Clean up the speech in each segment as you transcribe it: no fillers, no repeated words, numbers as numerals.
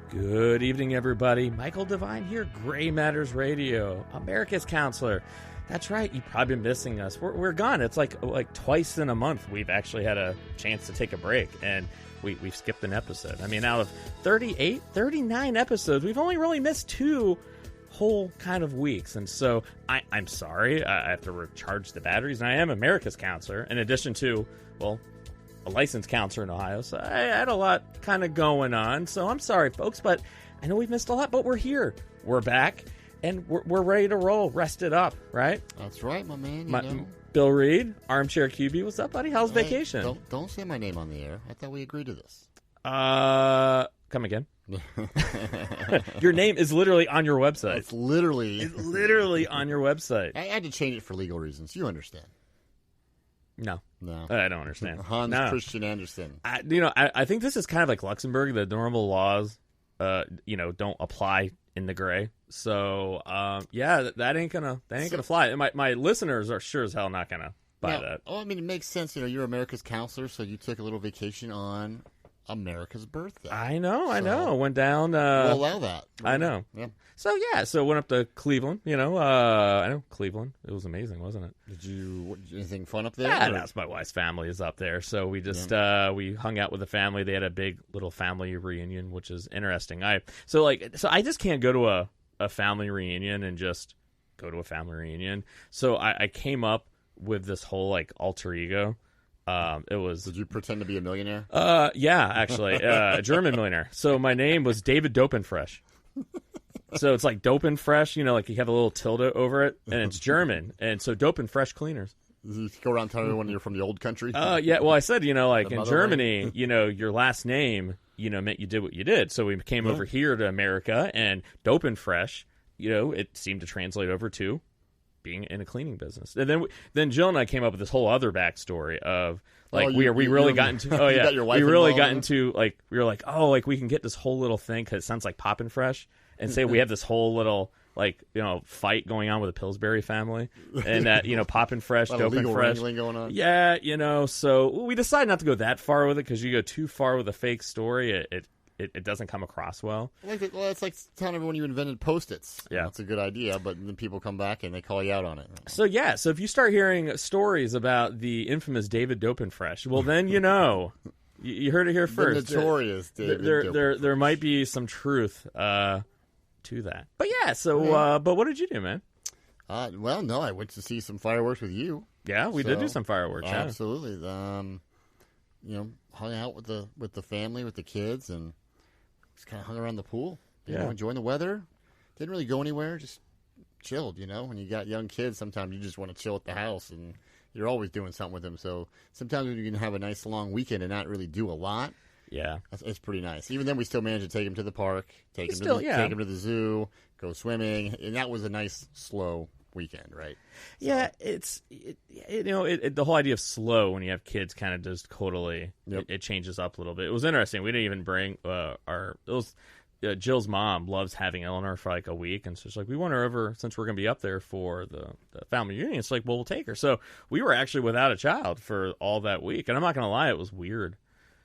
Good evening, everybody. Michael DeVine here, Gray Matters Radio, America's counselor. That's right, you've probably been missing us. We're gone. It's like twice in a month we've actually had a chance to take a break, and we've skipped an episode. I mean, out of 39 episodes, we've only really missed 2 whole kind of weeks. And so I'm sorry, I have to recharge the batteries, and I am America's counselor, in addition to, well, a licensed counselor in Ohio, so I had a lot kind of going on. So I'm sorry, folks, but I know we've missed a lot, but we're here. We're back, and we're ready to roll, rested up, right? That's right, my man. Bill Reed, Armchair QB, what's up, buddy? How's vacation? Don't say my name on the air. I thought we agreed to this. Come again? Your name is literally on your website. It's literally on your website. I had to change it for legal reasons. You understand? No. I don't understand. Hans Christian Andersen. I think this is kind of like Luxembourg. The normal laws, don't apply in the gray. So, that ain't gonna fly. And my listeners are sure as hell not gonna buy that. Oh, I mean, it makes sense. You're America's counselor, so you took a little vacation on America's birthday. I know. Went down. We'll allow that. I know. Yeah. So went up to Cleveland. I know Cleveland. It was amazing, wasn't it? Did you anything fun up there? Yeah, that's my wife's family is up there. So we just we hung out with the family. They had a big little family reunion, which is interesting. I just can't go to a family reunion and just go to a family reunion. So I came up with this whole alter ego. Did you pretend to be a millionaire? Yeah, actually, a German millionaire. So my name was David Dopenfresh. So it's like Dopenfresh, you have a little tilde over it, and it's German, and so Dopenfresh cleaners. You go around telling everyone you're from the old country? Yeah. Well, I said, in Germany, your last name, meant you did what you did. So we came over here to America, and Dopenfresh, it seemed to translate over to being in a cleaning business. And then Jill and I came up with this whole other backstory of we really got into we were like, we can get this whole little thing because it sounds like Poppin' Fresh, and say we have this whole little fight going on with the Pillsbury family, and that Poppin' Fresh, Dopin' Fresh going on. Yeah, so we decided not to go that far with it, because you go too far with a fake story, it doesn't come across well. It's like telling everyone you invented Post-its. Yeah. It's a good idea, but then people come back and they call you out on it. So if you start hearing stories about the infamous David Dopenfresh, well, then you heard it here first. The notorious David Dopenfresh. There might be some truth to that. But but what did you do, man? I went to see some fireworks with you. Yeah, we did do some fireworks. Absolutely. Hung out with the family, with the kids, and just kind of hung around the pool. Enjoying the weather. Didn't really go anywhere. Just chilled. When you got young kids, sometimes you just want to chill at the house, and you're always doing something with them. So sometimes you can have a nice long weekend and not really do a lot. Yeah, it's pretty nice. Even then, we still managed to take him to the park, take him to the zoo, go swimming, and that was a nice slow weekend, right? Yeah, the whole idea of slow when you have kids kind of just totally it changes up a little bit. It was interesting. We didn't even bring Jill's mom loves having Eleanor for a week, and so she's like, we want her over since we're going to be up there for the family reunion. It's like, well, we'll take her. So we were actually without a child for all that week, and I'm not going to lie, it was weird.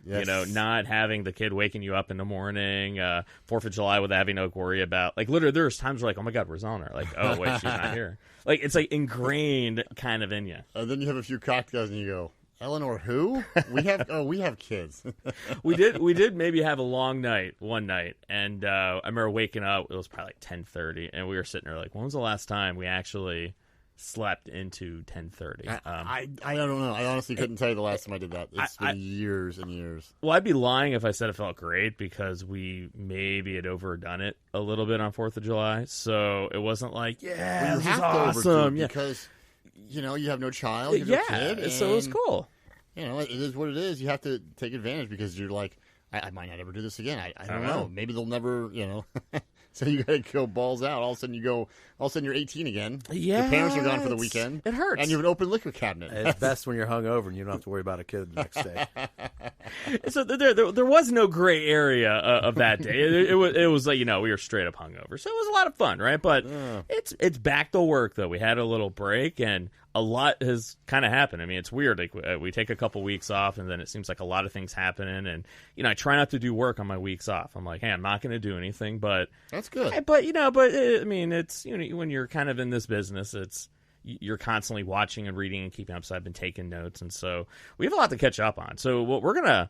Yes. Not having the kid waking you up in the morning, 4th of July with having to worry about, literally there's times where oh my God, where's Eleanor? Oh wait, she's not here. It's ingrained kind of in you. Then you have a few cocktails and you go, Eleanor who? We have kids. we did maybe have a long night one night, and I remember waking up, it was probably 10:30, and we were sitting there when was the last time we actually slept into 10:30? I don't know. I honestly couldn't tell you the last time I did that. It's been years and years. Well, I'd be lying if I said it felt great, because we maybe had overdone it a little bit on 4th of July. So it wasn't this is awesome. Because you have no child. You have no kid, so it was cool. It is what it is. You have to take advantage, because you're like, I might not ever do this again. I don't know. Maybe they'll never, So you got to go balls out. All of a sudden you're 18 again. Yeah. Your parents are gone for the weekend. It hurts. And you have an open liquor cabinet. It's best when you're hungover and you don't have to worry about a kid the next day. So there was no gray area of that day. It was we were straight up hungover. So it was a lot of fun, right? But it's back to work, though. We had a little break, and a lot has kind of happened. I mean, it's weird. Like we take a couple weeks off, and then it seems like a lot of things happening. And I try not to do work on my weeks off. I'm like, hey, I'm not going to do anything. But that's good. But I mean, it's when you're kind of in this business, you're constantly watching and reading and keeping up. So I've been taking notes, and so we have a lot to catch up on. So what we're gonna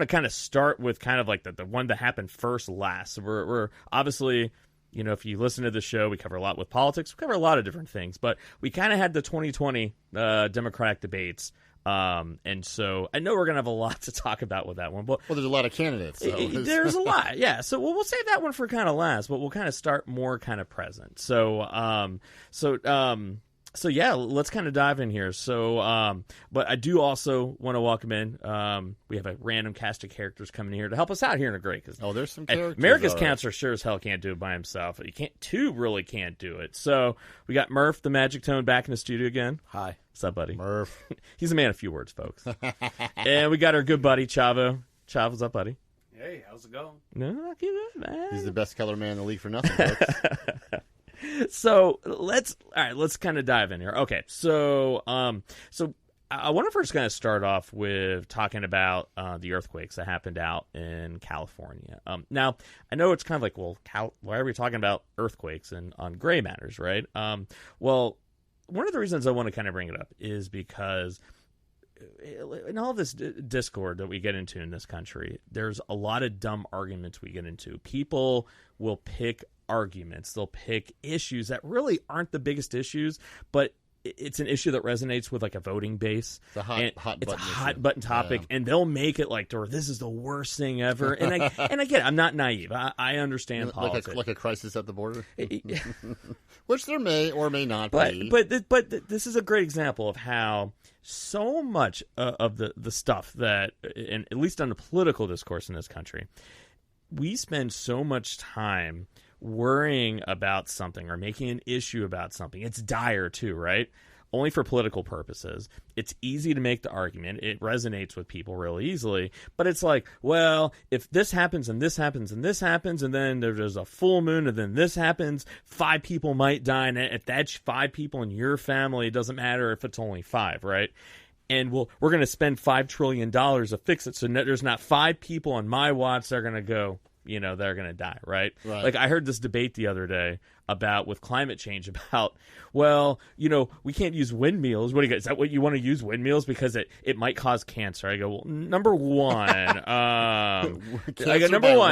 kind of start with kind of like the one that happened first last. So we're obviously, if you listen to the show, we cover a lot with politics. We cover a lot of different things, but we kind of had the 2020 Democratic debates. And so I know we're going to have a lot to talk about with that one. But there's a lot of candidates. So there's a lot, yeah. So we'll save that one for kind of last, but we'll kind of start more kind of present. So yeah, let's kind of dive in here. So, but I do also want to welcome in. We have a random cast of characters coming here to help us out here in a great. There's some characters. America's Counselor sure as hell can't do it by himself. Two really can't do it. So we got Murph, the Magic Tone, back in the studio again. Hi, what's up, buddy? Murph. He's a man of few words, folks. And we got our good buddy Chavo. Chavo, what's up, buddy? Hey, how's it going? No, not good, man. He's the best color man in the league for nothing, folks. So let's kind of dive in here. Okay, so I want to first kind of start off with talking about the earthquakes that happened out in California. Now I know it's kind of like, well, why are we talking about earthquakes and on Gray Matters, right? Well, one of the reasons I want to kind of bring it up is because in all this discord that we get into in this country, there's a lot of dumb arguments we get into. People will pick arguments, they'll pick issues that really aren't the biggest issues, but it's an issue that resonates with like a voting base. It's a hot button topic, and they'll make it like, this is the worst thing ever. And I get it. I'm not naive. I understand politics. Like a crisis at the border, which there may or may not be. But this is a great example of how so much of the stuff that, and at least on the political discourse in this country, we spend so much time worrying about something or making an issue about something. It's dire too, right? Only for political purposes. It's easy to make the argument. It resonates with people really easily. But it's like, well, if this happens and this happens and this happens, and then there's a full moon and then this happens, 5 people might die. And if that's 5 people in your family, it doesn't matter if it's only 5, right? And we're going to spend $5 trillion to fix it. So there's not 5 people on my watch that are going to go, they're going to die, right? Like I heard this debate the other day with climate change about, well, we can't use windmills. What do you guys, is that what you want to use windmills because it might cause cancer? I go, well, number one,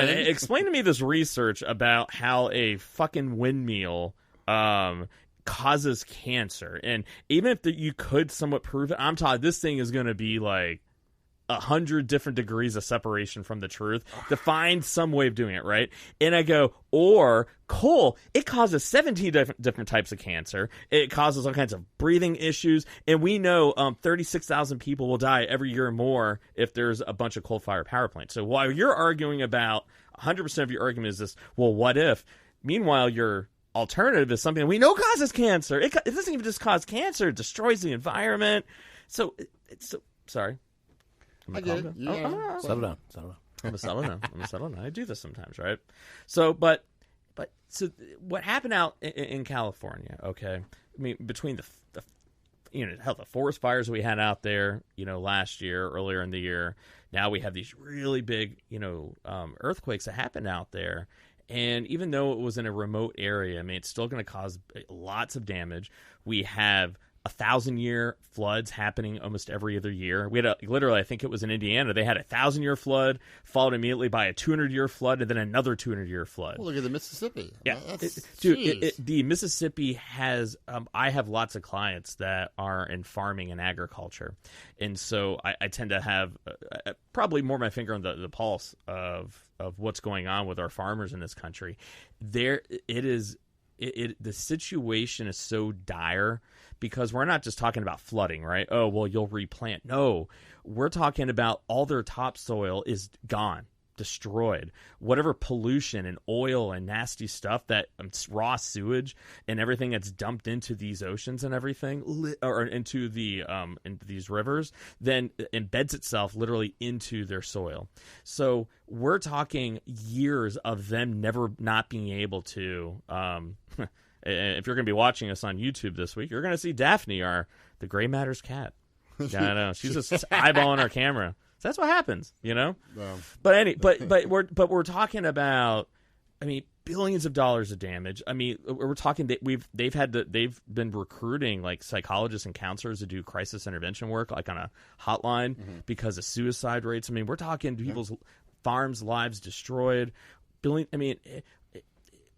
explain to me this research about how a fucking windmill, causes cancer. And even if you could somewhat prove it, I'm talking, this thing is going to be like 100 different degrees of separation from the truth to find some way of doing it, right? And I go, or coal, it causes 17 different types of cancer. It causes all kinds of breathing issues. And we know 36,000 people will die every year or more if there's a bunch of coal-fired power plants. So while you're arguing about 100% of your argument is this, well, what if? Meanwhile, your alternative is something that we know causes cancer. It doesn't even just cause cancer. It destroys the environment. So sorry. I get it. Yeah. Settle down. I'm a settle down. I do this sometimes, right? So, but what happened out in California? Okay, I mean, between the forest fires we had out there, last year, earlier in the year. Now we have these really big, earthquakes that happened out there. And even though it was in a remote area, I mean, it's still going to cause lots of damage. We have 1,000-year floods happening almost every other year. We had literally, I think it was in Indiana, they had a 1,000-year flood, followed immediately by a 200-year flood, and then another 200-year flood. Well, look at the Mississippi. Yeah, the Mississippi has. I have lots of clients that are in farming and agriculture, and so I tend to have probably more my finger on the pulse of what's going on with our farmers in this country. The situation is so dire. Because we're not just talking about flooding, right? Oh, well, you'll replant. No, we're talking about all their topsoil is gone, destroyed. Whatever pollution and oil and nasty stuff, that raw sewage and everything that's dumped into these oceans and everything, or into these rivers, then embeds itself literally into their soil. So we're talking years of them never not being able to if you're going to be watching us on YouTube this week, you're going to see Daphne, the Gray Matters cat. Yeah, I know. She's just eyeballing our camera. So that's what happens, you know. But we're talking about, I mean, billions of dollars of damage. I mean, we're talking that they've been recruiting like psychologists and counselors to do crisis intervention work, like on a hotline, because of suicide rates. I mean, we're talking people's farms' lives destroyed.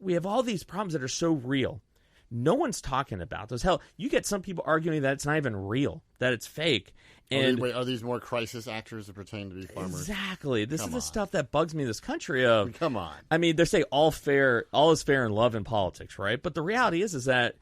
We have all these problems that are so real. No one's talking about those. Hell, you get some people arguing that it's not even real, that it's fake. And are these more crisis actors that pretend to be farmers? Exactly. This is the stuff that bugs me in this country. Come on. I mean, they say all is fair in love and politics, right? But the reality is that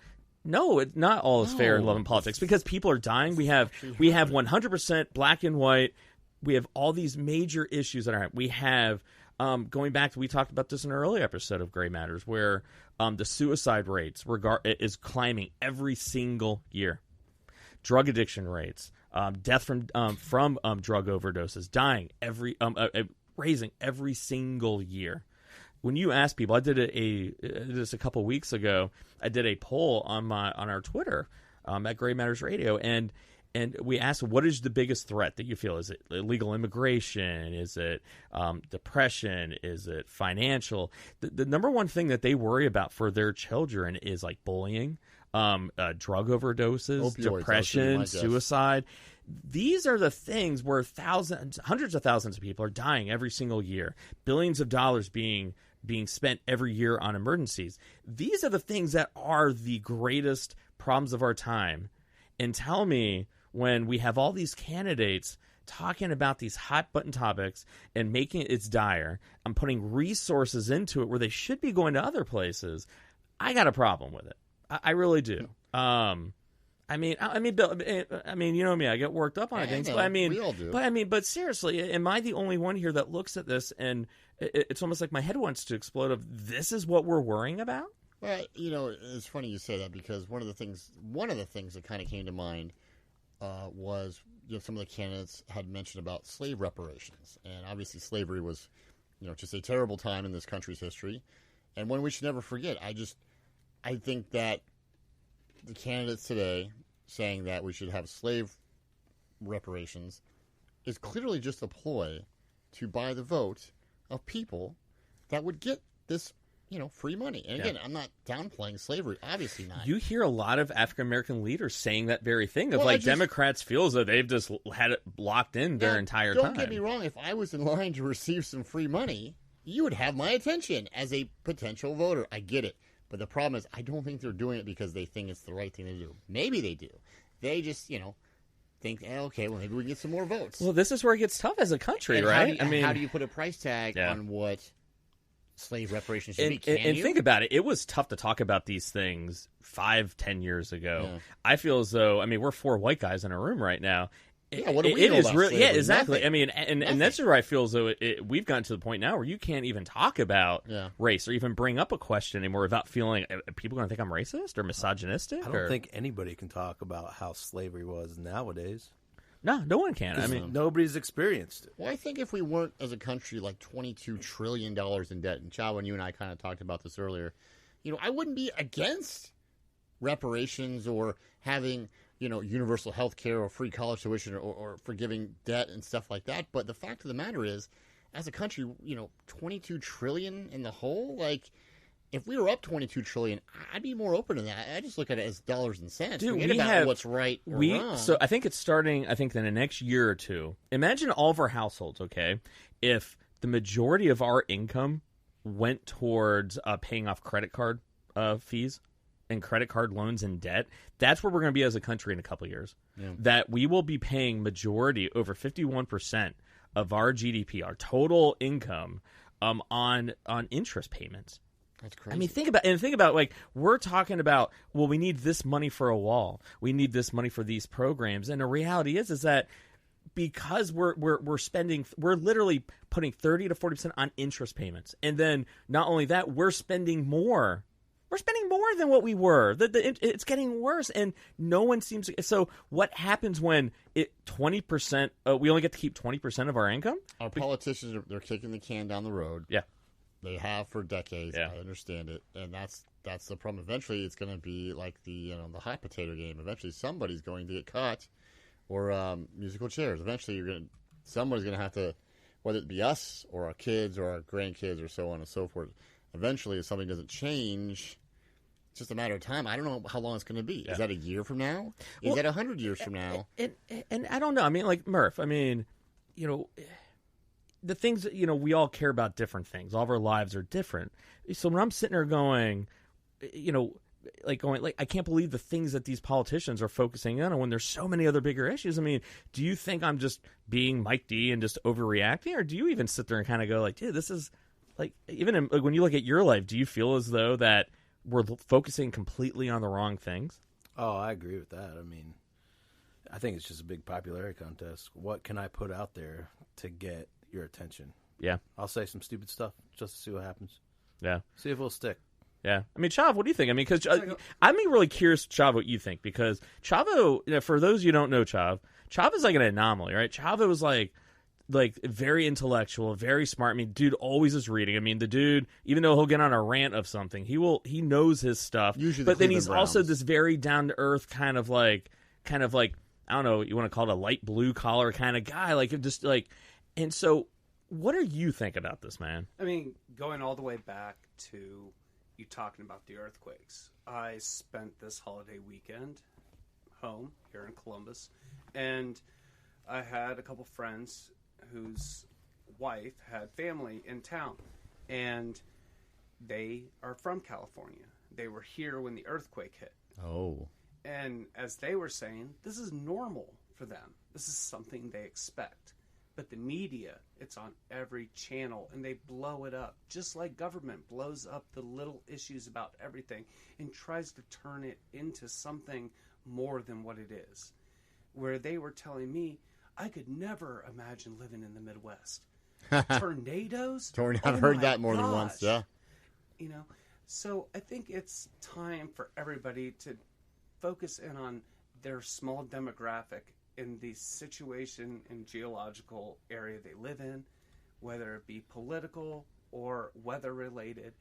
no, it's not all is fair in love and politics, because people are dying. We have 100% black and white. We have all these major issues that are. We have. Going back to, we talked about this in an earlier episode of Gray Matters, where the suicide rates is climbing every single year. Drug addiction rates, death from drug overdoses, dying raising every single year. When you ask people, I did this a couple weeks ago. I did a poll on our Twitter at Gray Matters Radio, and we asked, what is the biggest threat that you feel? Is it illegal immigration? Is it depression? Is it financial? The number one thing that they worry about for their children is like bullying, drug overdoses, opioids, depression, suicide. These are the things where hundreds of thousands of people are dying every single year. Billions of dollars being spent every year on emergencies. These are the things that are the greatest problems of our time. And tell me, when we have all these candidates talking about these hot button topics and making it's dire, I'm putting resources into it where they should be going to other places, I got a problem with it. I really do. Bill, you know me, I get worked up on things. We all do. But seriously, am I the only one here that looks at this and it's almost like my head wants to explode of this is what we're worrying about? Well, it's funny you say that, because one of the things that kind of came to mind was some of the candidates had mentioned about slave reparations, and obviously slavery was, just a terrible time in this country's history, and one we should never forget. I think that the candidates today saying that we should have slave reparations is clearly just a ploy to buy the vote of people that would get this free money. And again, I'm not downplaying slavery. Obviously not. You hear a lot of African-American leaders saying that very thing of Democrats feel as though they've just had it locked in their entire time. Don't get me wrong. If I was in line to receive some free money, you would have my attention as a potential voter. I get it. But the problem is, I don't think they're doing it because they think it's the right thing to do. Maybe they do. They just, think, okay, well, maybe we can get some more votes. Well, this is where it gets tough as a country, right? How do you put a price tag on what slave reparations should be? And think about it. It was tough to talk about these things 5-10 years ago. Yeah. I feel as though, we're 4 white guys in a room right now. Yeah, what do we know about slavery? Yeah, exactly. Nothing. And that's where I feel as though we've gotten to the point now where you can't even talk about race or even bring up a question anymore without feeling, are people going to think I'm racist or misogynistic? I don't think anybody can talk about how slavery was nowadays. No one can. Nobody's experienced it. Well, I think if we weren't, as a country, like $22 trillion in debt, and Chow, and you and I kind of talked about this earlier, I wouldn't be against reparations or having universal health care or free college tuition or forgiving debt and stuff like that. But the fact of the matter is, as a country, 22 trillion in the hole, like, if we were up 22 trillion, I'd be more open to that. I just look at it as dollars and cents. Dude, Forget about what's right or wrong. So I think it's starting, in the next year or two. Imagine all of our households, okay, if the majority of our income went towards paying off credit card fees and credit card loans and debt. That's where we're going to be as a country in a couple of years. Yeah. That we will be paying majority, over 51% of our GDP, our total income, on interest payments. That's crazy. Think about like, we're talking about, well, we need this money for a wall. We need this money for these programs. And the reality is that because we're literally putting 30 to 40% on interest payments. And then not only that, we're spending more. We're spending more than what we were. It's getting worse, and no one seems to. So what happens when 20%? We only get to keep 20% of our income. Our politicians they're kicking the can down the road. Yeah, They have for decades. Yeah. I understand it, and that's the problem. Eventually, it's going to be like the the hot potato game. Eventually, somebody's going to get caught, or musical chairs. Eventually, somebody's going to have to, whether it be us or our kids or our grandkids or so on and so forth. Eventually, if something doesn't change, it's just a matter of time. I don't know how long it's going to be. Yeah. Is that a year from now? Is that 100 years from now? And I don't know. I mean, like Murph. I mean, the things we all care about different things. All of our lives are different. So when I'm sitting there going, I can't believe the things that these politicians are focusing on when there's so many other bigger issues. I mean, do you think I'm just being Mike D and just overreacting, or do you even sit there and kind of go like, dude, this is like, even when you look at your life, do you feel as though that we're focusing completely on the wrong things? Oh, I agree with that. I mean, I think it's just a big popularity contest. What can I put out there to get your attention? Yeah. I'll say some stupid stuff just to see what happens. Yeah. See if it'll stick. Yeah. I mean, Chav, what do you think? I mean, because I'm really curious, Chav, what you think. Because Chavo, for those you don't know Chav is like an anomaly, right? Chavo was like very intellectual, very smart. I mean, dude always is reading. I mean, the dude, even though he'll get on a rant of something, he knows his stuff. Usually but then he's Browns. also this very down to earth kind of like I don't know, you want to call it a light blue collar kind of guy, and so what do you think about this, man? I mean, going all the way back to you talking about the earthquakes. I spent this holiday weekend home here in Columbus, and I had a couple friends whose wife had family in town, and they are from California. They were here when the earthquake hit. Oh. And as they were saying, this is normal for them. This is something they expect. But the media, it's on every channel, and they blow it up, just like government blows up the little issues about everything and tries to turn it into something more than what it is. Where they were telling me, I could never imagine living in the Midwest. Tornadoes? I've heard that more than once, yeah. So I think it's time for everybody to focus in on their small demographic in the situation and geological area they live in, whether it be political or weather related,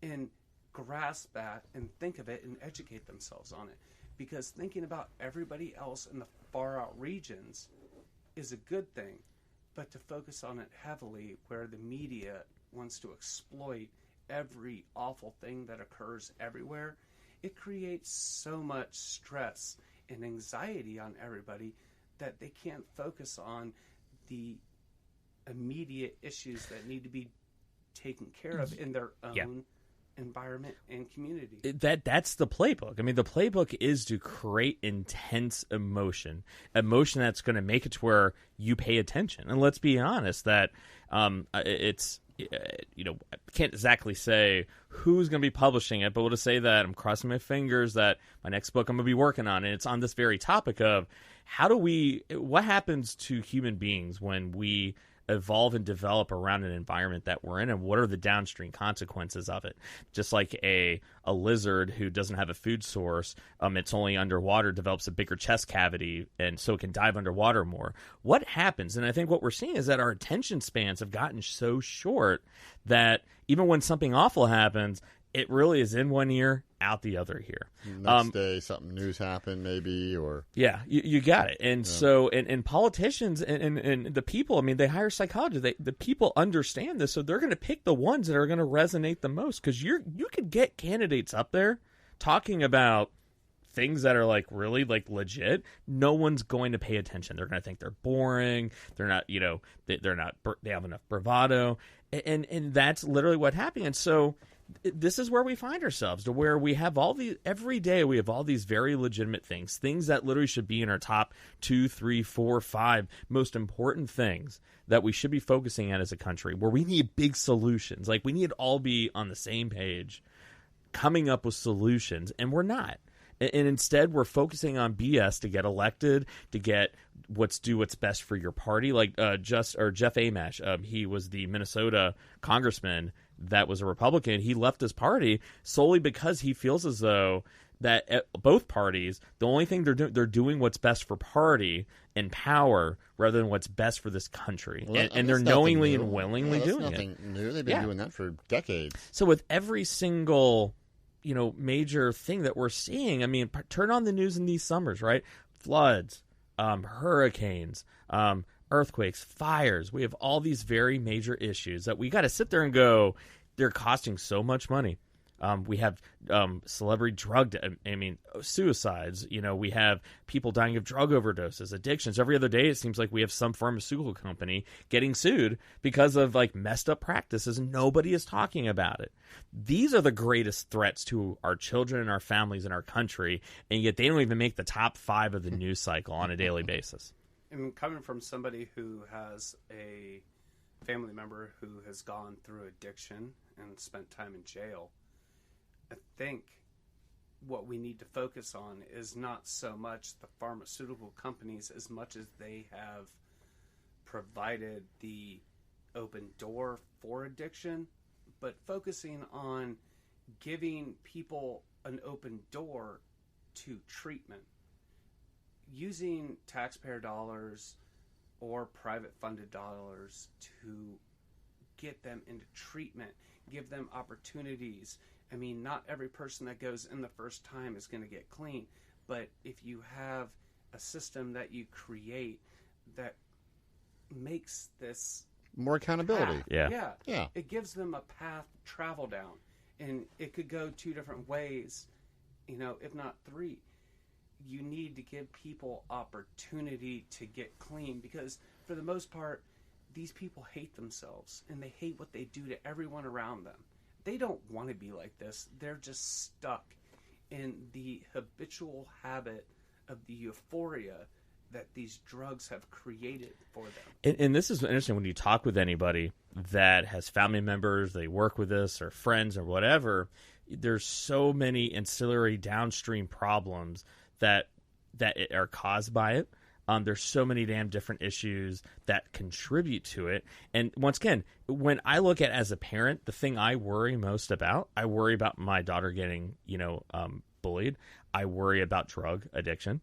and grasp that and think of it and educate themselves on it. Because thinking about everybody else in the far out regions is a good thing, but to focus on it heavily where the media wants to exploit every awful thing that occurs everywhere, it creates so much stress and anxiety on everybody that they can't focus on the immediate issues that need to be taken care of in their own environment and community. That's the playbook. I mean, the playbook is to create intense emotion that's going to make it to where you pay attention. And let's be honest that it's I can't exactly say who's going to be publishing it, but we'll just say that I'm crossing my fingers that my next book I'm going to be working on, and it's on this very topic of what happens to human beings when we evolve and develop around an environment that we're in, and what are the downstream consequences of it. Just like a lizard who doesn't have a food source, it's only underwater, develops a bigger chest cavity, and so it can dive underwater more. What happens? And I think what we're seeing is that our attention spans have gotten so short that even when something awful happens, it really is in one ear, out the other here. Next day, something news happened, maybe, or yeah, you got it. And so, and politicians and the people, I mean, they hire psychologists. The people understand this, so they're going to pick the ones that are going to resonate the most. Because you could get candidates up there talking about things that are like really like legit. No one's going to pay attention. They're going to think they're boring. They're not, they're not. They have enough bravado, and that's literally what happened. And so, this is where we find ourselves, to where we have every day we have all these very legitimate things that literally should be in our top 2, 3, 4, 5 most important things that we should be focusing on as a country, where we need big solutions. Like, we need to all be on the same page, coming up with solutions, and we're not. And instead, we're focusing on BS to get elected, to get what's best for your party. Like Jeff Amash, he was the Minnesota congressman that was a Republican. He left his party solely because he feels as though that both parties, the only thing they're doing what's best for party and power rather than what's best for this country. Well, and they're knowingly and willingly doing it. That's nothing new. They've been doing that for decades. So with every single, major thing that we're seeing, I mean, turn on the news in these summers, right? Floods, hurricanes, earthquakes, fires. We have all these very major issues that we got to sit there and go, they're costing so much money. We have celebrity suicides. We have people dying of drug overdoses, addictions. Every other day, it seems like we have some pharmaceutical company getting sued because of messed up practices, and nobody is talking about it. These are the greatest threats to our children and our families and our country, and yet they don't even make the top 5 of the news cycle on a daily basis. And coming from somebody who has a family member who has gone through addiction and spent time in jail, I think what we need to focus on is not so much the pharmaceutical companies as much as they have provided the open door for addiction, but focusing on giving people an open door to treatment. Using taxpayer dollars or private funded dollars to get them into treatment, give them opportunities. I mean, not every person that goes in the first time is going to get clean, but if you have a system that you create that makes this more accountability, path, it gives them a path to travel down, and it could go 2 different ways, if not 3. You need to give people opportunity to get clean, because for the most part, these people hate themselves and they hate what they do to everyone around them. They don't want to be like this. They're just stuck in the habitual habit of the euphoria that these drugs have created for them. And this is interesting when you talk with anybody that has family members, they work with this, or friends or whatever, there's so many ancillary downstream problems that are caused by it. There's so many damn different issues that contribute to it. And once again, when I look at as a parent, the thing I worry most about, I worry about my daughter getting, bullied. I worry about drug addiction.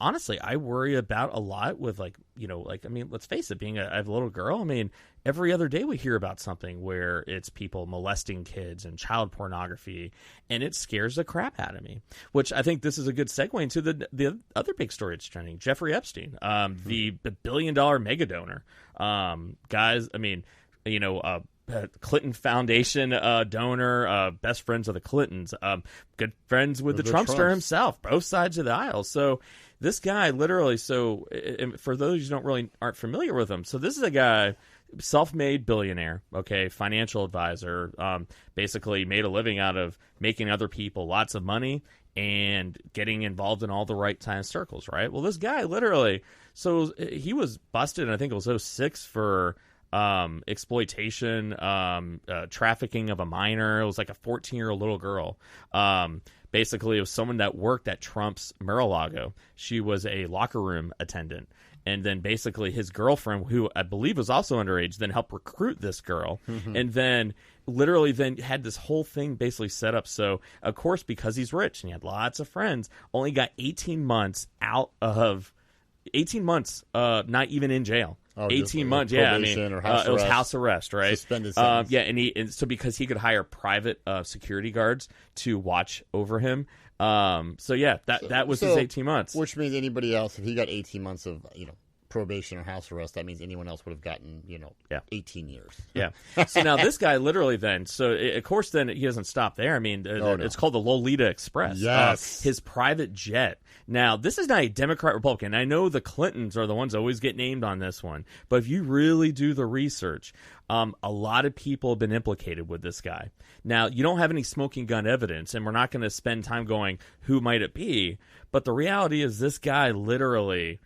Honestly, I worry about a lot with let's face it, I have a little girl. I mean, every other day we hear about something where it's people molesting kids and child pornography, and it scares the crap out of me, which I think this is a good segue into the other big story that's trending, Jeffrey Epstein, the $1 billion mega donor. Guys, I mean, Clinton Foundation donor, best friends of the Clintons, good friends with the Trumpster himself, both sides of the aisle. So this guy literally, for those who aren't familiar with him, so this is a guy, self-made billionaire, financial advisor, basically made a living out of making other people lots of money and getting involved in all the right kind of circles, right? Well, this guy literally, so he was busted, I think it was 2006 for exploitation, trafficking of a minor. It was like a 14-year-old little girl. Basically, it was someone that worked at Trump's Mar-a-Lago. She was a locker room attendant. And then basically his girlfriend, who I believe was also underage, then helped recruit this girl. Mm-hmm. And then literally then had this whole thing basically set up. So, of course, because he's rich and he had lots of friends, only got 18 months not even in jail. 18 months, yeah. I mean, it was house arrest, right? Suspended sentence. And so because he could hire private security guards to watch over him. That was his 18 months. Which means anybody else, if he got 18 months of probation or house arrest, that means anyone else would have gotten 18 years. Yeah. So now this guy literally then, of course then he doesn't stop there. I mean, it's called the Lolita Express. Yes. His private jet. Now, this is not a Democrat Republican. I know the Clintons are the ones that always get named on this one, but if you really do the research, a lot of people have been implicated with this guy. Now, you don't have any smoking gun evidence, and we're not going to spend time going, who might it be? But the reality is this guy literally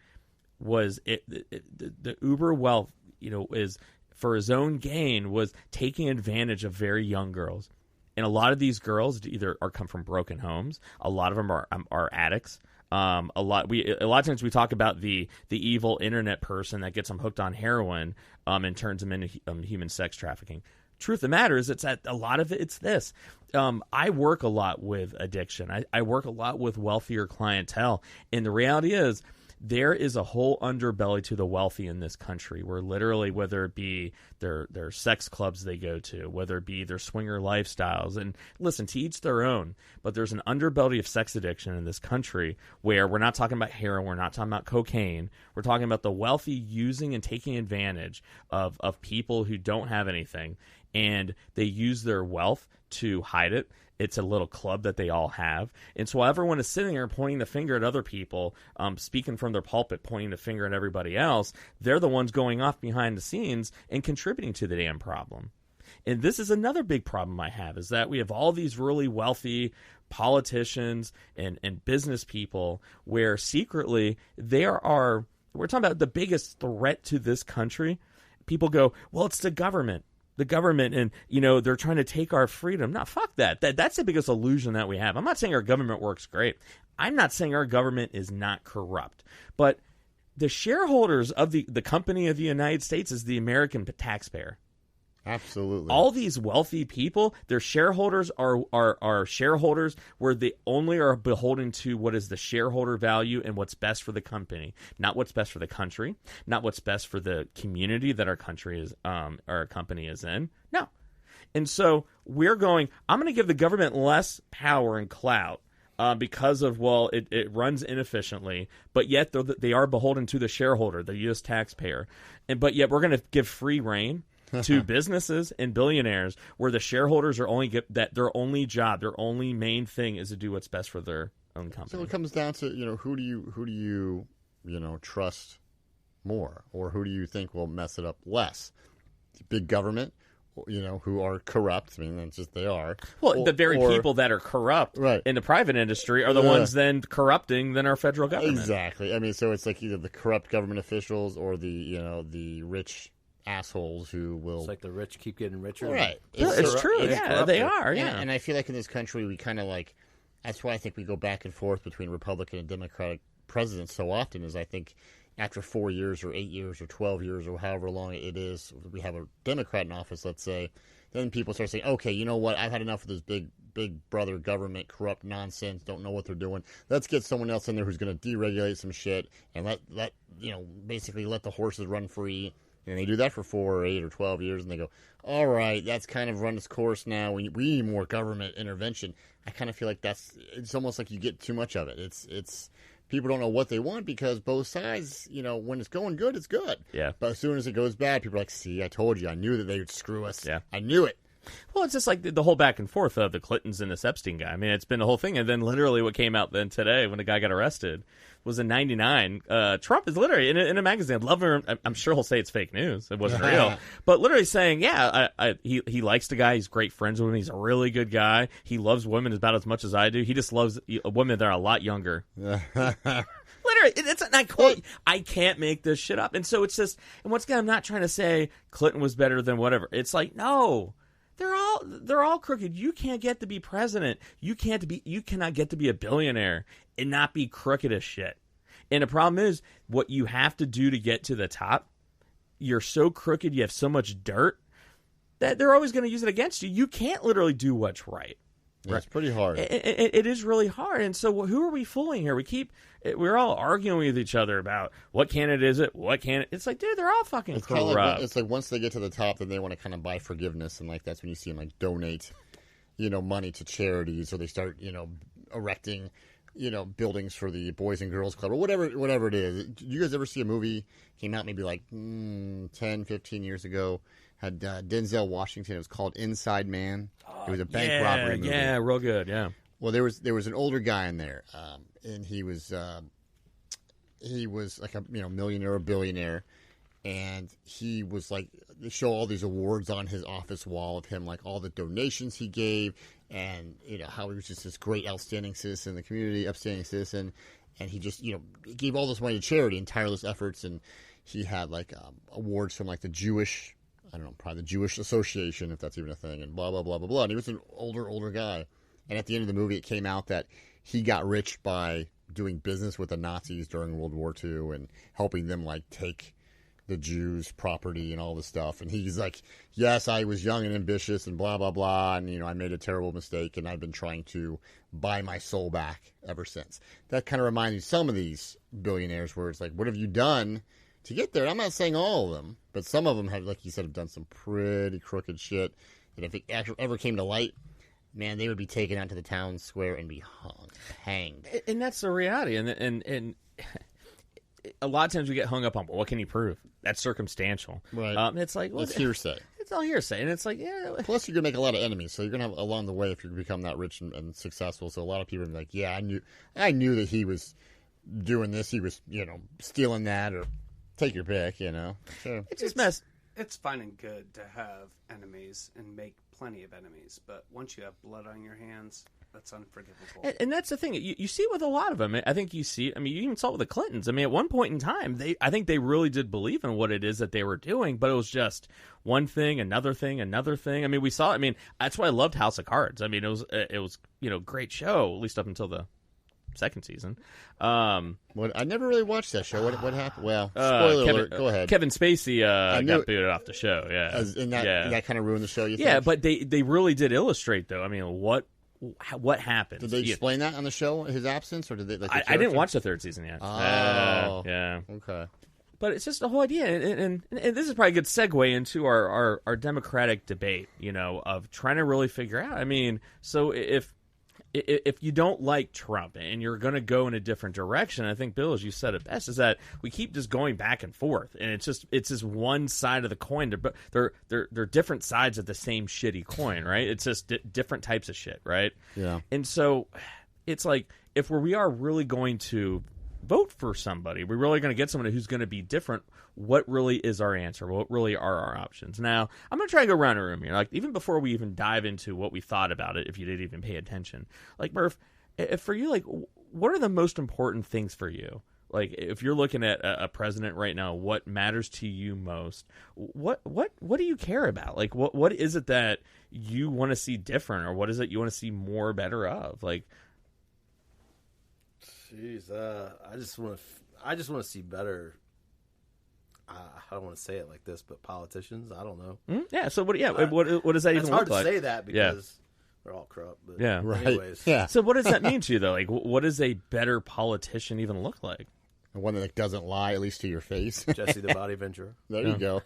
was the uber wealth, is for his own gain, was taking advantage of very young girls. And a lot of these girls either come from broken homes. A lot of them are addicts. A lot of times we talk about the evil internet person that gets them hooked on heroin and turns them into human sex trafficking. truth of the matter is, it's that a lot of it's this. I work a lot with addiction. I work a lot with wealthier clientele. And the reality is, there is a whole underbelly to the wealthy in this country where literally, whether it be their sex clubs they go to, whether it be their swinger lifestyles, and listen, to each their own, but there's an underbelly of sex addiction in this country where we're not talking about heroin, we're not talking about cocaine, we're talking about the wealthy using and taking advantage of people who don't have anything, and they use their wealth to hide it. It's a little club that they all have. And so while everyone is sitting there pointing the finger at other people, speaking from their pulpit, pointing the finger at everybody else, they're the ones going off behind the scenes and contributing to the damn problem. And this is another big problem I have, is that we have all these really wealthy politicians and business people where secretly we're talking about the biggest threat to this country. People go, well, it's the government. And, they're trying to take our freedom. No, fuck that. That's the biggest illusion that we have. I'm not saying our government works great. I'm not saying our government is not corrupt. But the shareholders of the company of the United States is the American taxpayer. Absolutely. All these wealthy people, their shareholders are shareholders where they only are beholden to what is the shareholder value and what's best for the company, not what's best for the country, not what's best for the community that our company is in. No. And so we're going, I'm going to give the government less power and clout because of, it runs inefficiently, but yet they are beholden to the shareholder, the U.S. taxpayer. But yet we're going to give free reign to businesses and billionaires where the shareholders are their only job, their only main thing is to do what's best for their own company. So it comes down to, who do you trust more, or who do you think will mess it up less? Big government, who are corrupt. I mean, that's just they are. Well, the very people that are corrupt in the private industry are the ones then corrupting than our federal government. Exactly. I mean, so it's like either the corrupt government officials or the rich assholes who will. It's like the rich keep getting richer. Right. It's true. Yeah, they are. Yeah. And I feel like in this country, we kind of like. That's why I think we go back and forth between Republican and Democratic presidents so often. Is I think after 4 years or 8 years or 12 years or however long it is, we have a Democrat in office. Let's say, then people start saying, "Okay, you know what? I've had enough of this big brother government corrupt nonsense. Don't know what they're doing. Let's get someone else in there who's going to deregulate some shit and let basically let the horses run free." And they do that for 4 or 8 or 12 years, and they go, all right, that's kind of run its course now. We need more government intervention. I kind of feel like it's almost like you get too much of it. It's people don't know what they want because both sides, when it's going good, it's good. Yeah. But as soon as it goes bad, people are like, see, I told you. I knew that they would screw us. Yeah. I knew it. Well, it's just like the whole back and forth of the Clintons and this Epstein guy. I mean, it's been the whole thing. And then literally what came out then today when the guy got arrested was in 99. Trump is literally in a magazine. Love him. I'm sure he'll say it's fake news. It wasn't real. But literally saying, he likes the guy. He's great friends with him. He's a really good guy. He loves women about as much as I do. He just loves women that are a lot younger. Literally, it's not quote. I can't make this shit up. And so it's just, and once again, I'm not trying to say Clinton was better than whatever. It's like, no. They're all crooked. You can't get to be president. You cannot get to be a billionaire and not be crooked as shit. And the problem is, what you have to do to get to the top, you're so crooked, you have so much dirt that they're always going to use it against you. You can't literally do what's right. Yeah, it's pretty hard. It is really hard. And so who are we fooling here? We're all arguing with each other about what candidate is it, what candidate. It's like, dude, they're all fucking corrupt. It's like once they get to the top, then they want to kind of buy forgiveness, and like that's when you see them like donate, money to charities, or they start, erecting, buildings for the Boys and Girls Club or whatever it is. Did you guys ever see a movie came out maybe like 10, 15 years ago? Had Denzel Washington. It was called Inside Man. It was a bank robbery movie. Yeah, real good. Yeah. Well, there was an older guy in there, and he was like a millionaire or billionaire, and he was like they show all these awards on his office wall of him, like all the donations he gave, and how he was just this great outstanding citizen in the community, upstanding citizen, and he just gave all this money to charity and tireless efforts, and he had like awards from like the Jewish. I don't know, probably the Jewish Association, if that's even a thing, and blah, blah, blah, blah, blah. And he was an older guy. And at the end of the movie, it came out that he got rich by doing business with the Nazis during World War II and helping them, like, take the Jews' property and all this stuff. And he's like, yes, I was young and ambitious and blah, blah, blah. And, I made a terrible mistake and I've been trying to buy my soul back ever since. That kind of reminds me of some of these billionaires where it's like, what have you done to get there? I'm not saying all of them, but some of them have, like you said, have done some pretty crooked shit. And if it ever came to light, man, they would be taken out to the town square and be hanged. And that's the reality. And a lot of times we get hung up on, well, what can you prove? That's circumstantial. Right. It's like, well, it's hearsay. It's all hearsay. And it's like, yeah. Plus, you're going to make a lot of enemies. So you're going to have along the way if you become that rich and successful. So a lot of people are like, yeah, I knew that he was doing this. He was, stealing that, or take your pick, Sure. It's just mess. It's fine and good to have enemies and make plenty of enemies. But once you have blood on your hands, that's unforgivable. And that's the thing. You see it with a lot of them. I think you see it. I mean, you even saw it with the Clintons. I mean, at one point in time, I think they really did believe in what it is that they were doing, but it was just one thing, another thing, another thing. I mean, we saw it. I mean, that's why I loved House of Cards. I mean, it was great show, at least up until the second season. I never really watched that show. What happened? Well, spoiler alert. Go ahead. Kevin Spacey got booted off the show. Yeah, that kind of ruined the show. You think? Yeah, but they really did illustrate, though. I mean, what happened? Did they explain that on the show, his absence, or did they? I didn't watch the third season yet. Oh, yeah. Okay. But it's just the whole idea, and this is probably a good segue into our democratic debate, of trying to really figure out. I mean, so if you don't like Trump and you're going to go in a different direction, I think, Bill, as you said it best, is that we keep just going back and forth, and it's just one side of the coin. They're different sides of the same shitty coin, right? It's just different types of shit, right? Yeah. And so it's like, if we are really going to vote for somebody, we're really going to get someone who's going to be different, what really is our answer? What really are our options? Now, I'm going to try to go around the room here. Like, even before we even dive into what we thought about it, if you didn't even pay attention. Like, Murph, if for you, like, what are the most important things for you? Like, if you're looking at a president right now, what matters to you most? What do you care about? Like, what is it that you want to see different, or what is it you want to see more, better of? Like, jeez, I just want to see better. I don't want to say it like this, but politicians, I don't know. Yeah. So what does that even look like? It's hard to say that because they're all corrupt. But yeah. Right. Anyways. Yeah. So what does that mean to you, though? Like, what does a better politician even look like? One that doesn't lie, at least to your face. Jesse the Body Ventura. There you go.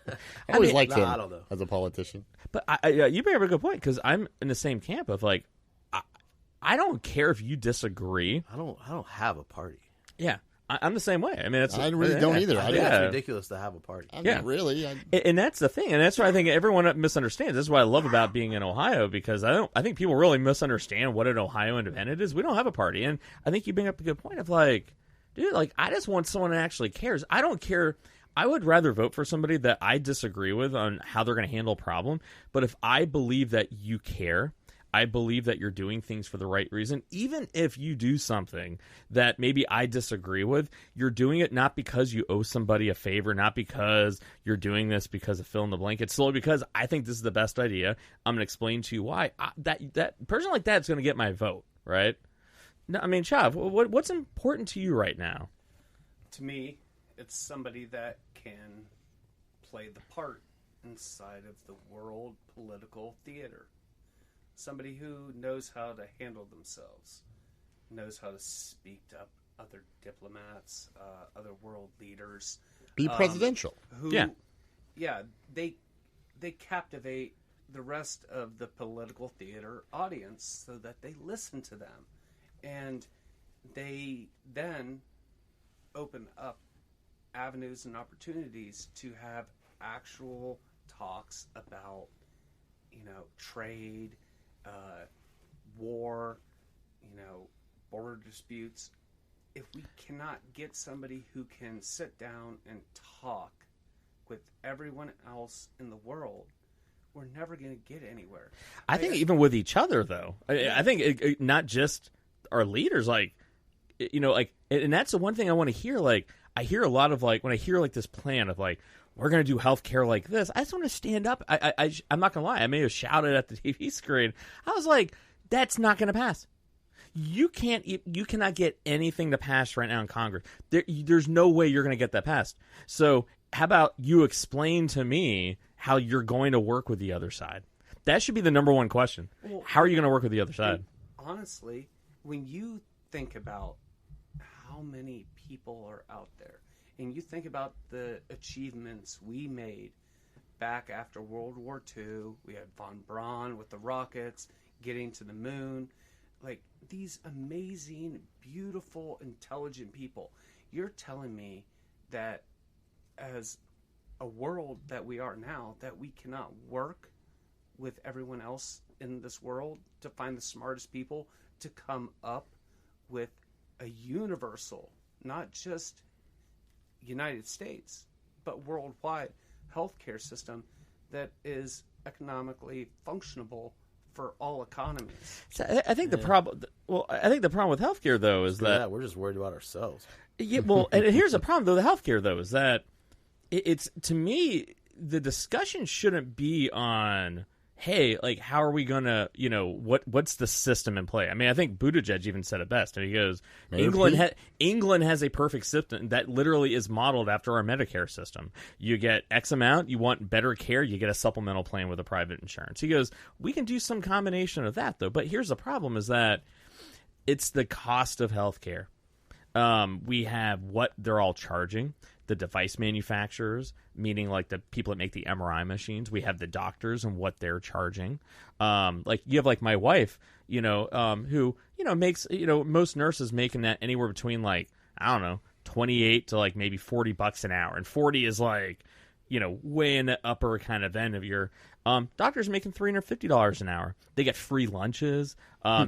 I always liked him I don't know. as a politician. But you bring up a good point, because I'm in the same camp of, like, I don't care if you disagree. I don't have a party. Yeah. I'm the same way. I mean, I really don't either. I think it's ridiculous to have a party. I mean, really. And that's the thing, and that's why I think everyone misunderstands. This is what I love about being in Ohio, because I think people really misunderstand what an Ohio independent is. We don't have a party, and I think you bring up a good point of, like, dude, like, I just want someone that actually cares. I don't care. I would rather vote for somebody that I disagree with on how they're going to handle a problem, but if I believe that you care, I believe that you're doing things for the right reason. Even if you do something that maybe I disagree with, you're doing it not because you owe somebody a favor, not because you're doing this because of fill in the blank. It's solely because I think this is the best idea. I'm going to explain to you why. That person like that is going to get my vote, right? No, I mean, Chav, what's important to you right now? To me, it's somebody that can play the part inside of the world political theater. Somebody who knows how to handle themselves, knows how to speak up other diplomats, other world leaders. Be presidential. They captivate the rest of the political theater audience so that they listen to them. And they then open up avenues and opportunities to have actual talks about, trade, war, border disputes. If we cannot get somebody who can sit down and talk with everyone else in the world, we're never going to get anywhere. I think even with each other, though. I think not just our leaders, like, and that's the one thing I want to hear. Like, I hear a lot of, like, when I hear, like, this plan of, like, we're going to do healthcare like this, I just want to stand up. I'm not going to lie. I may have shouted at the TV screen. I was like, that's not going to pass. You cannot get anything to pass right now in Congress. There's no way you're going to get that passed. So how about you explain to me how you're going to work with the other side? That should be the number one question. Well, how are you going to work with the other side? Honestly, when you think about how many people are out there, and you think about the achievements we made back after World War II, we had von Braun with the rockets, getting to the moon, like these amazing, beautiful, intelligent people. You're telling me that as a world that we are now, that we cannot work with everyone else in this world to find the smartest people to come up with a universal, not just United States, but worldwide healthcare system that is economically functionable for all economies. So I think the problem. Well, I think the problem with healthcare though is that we're just worried about ourselves. Yeah, well, and here's the problem though. The healthcare though is that it's to me the discussion shouldn't be on, hey, like how are we gonna, what's the system in play? I mean, I think Buttigieg even said it best. And he goes, England has a perfect system that literally is modeled after our Medicare system. You get X amount, you want better care, you get a supplemental plan with a private insurance. He goes, we can do some combination of that though. But here's the problem: is that it's the cost of healthcare. We have what they're all charging. The device manufacturers, meaning like the people that make the MRI machines. We have the doctors and what they're charging. Like you have like my wife, who, makes, most nurses making that anywhere between like, I don't know, 28 to like maybe $40 an hour. And 40 is like, way in the upper kind of end of your, doctors making $350 an hour. They get free lunches.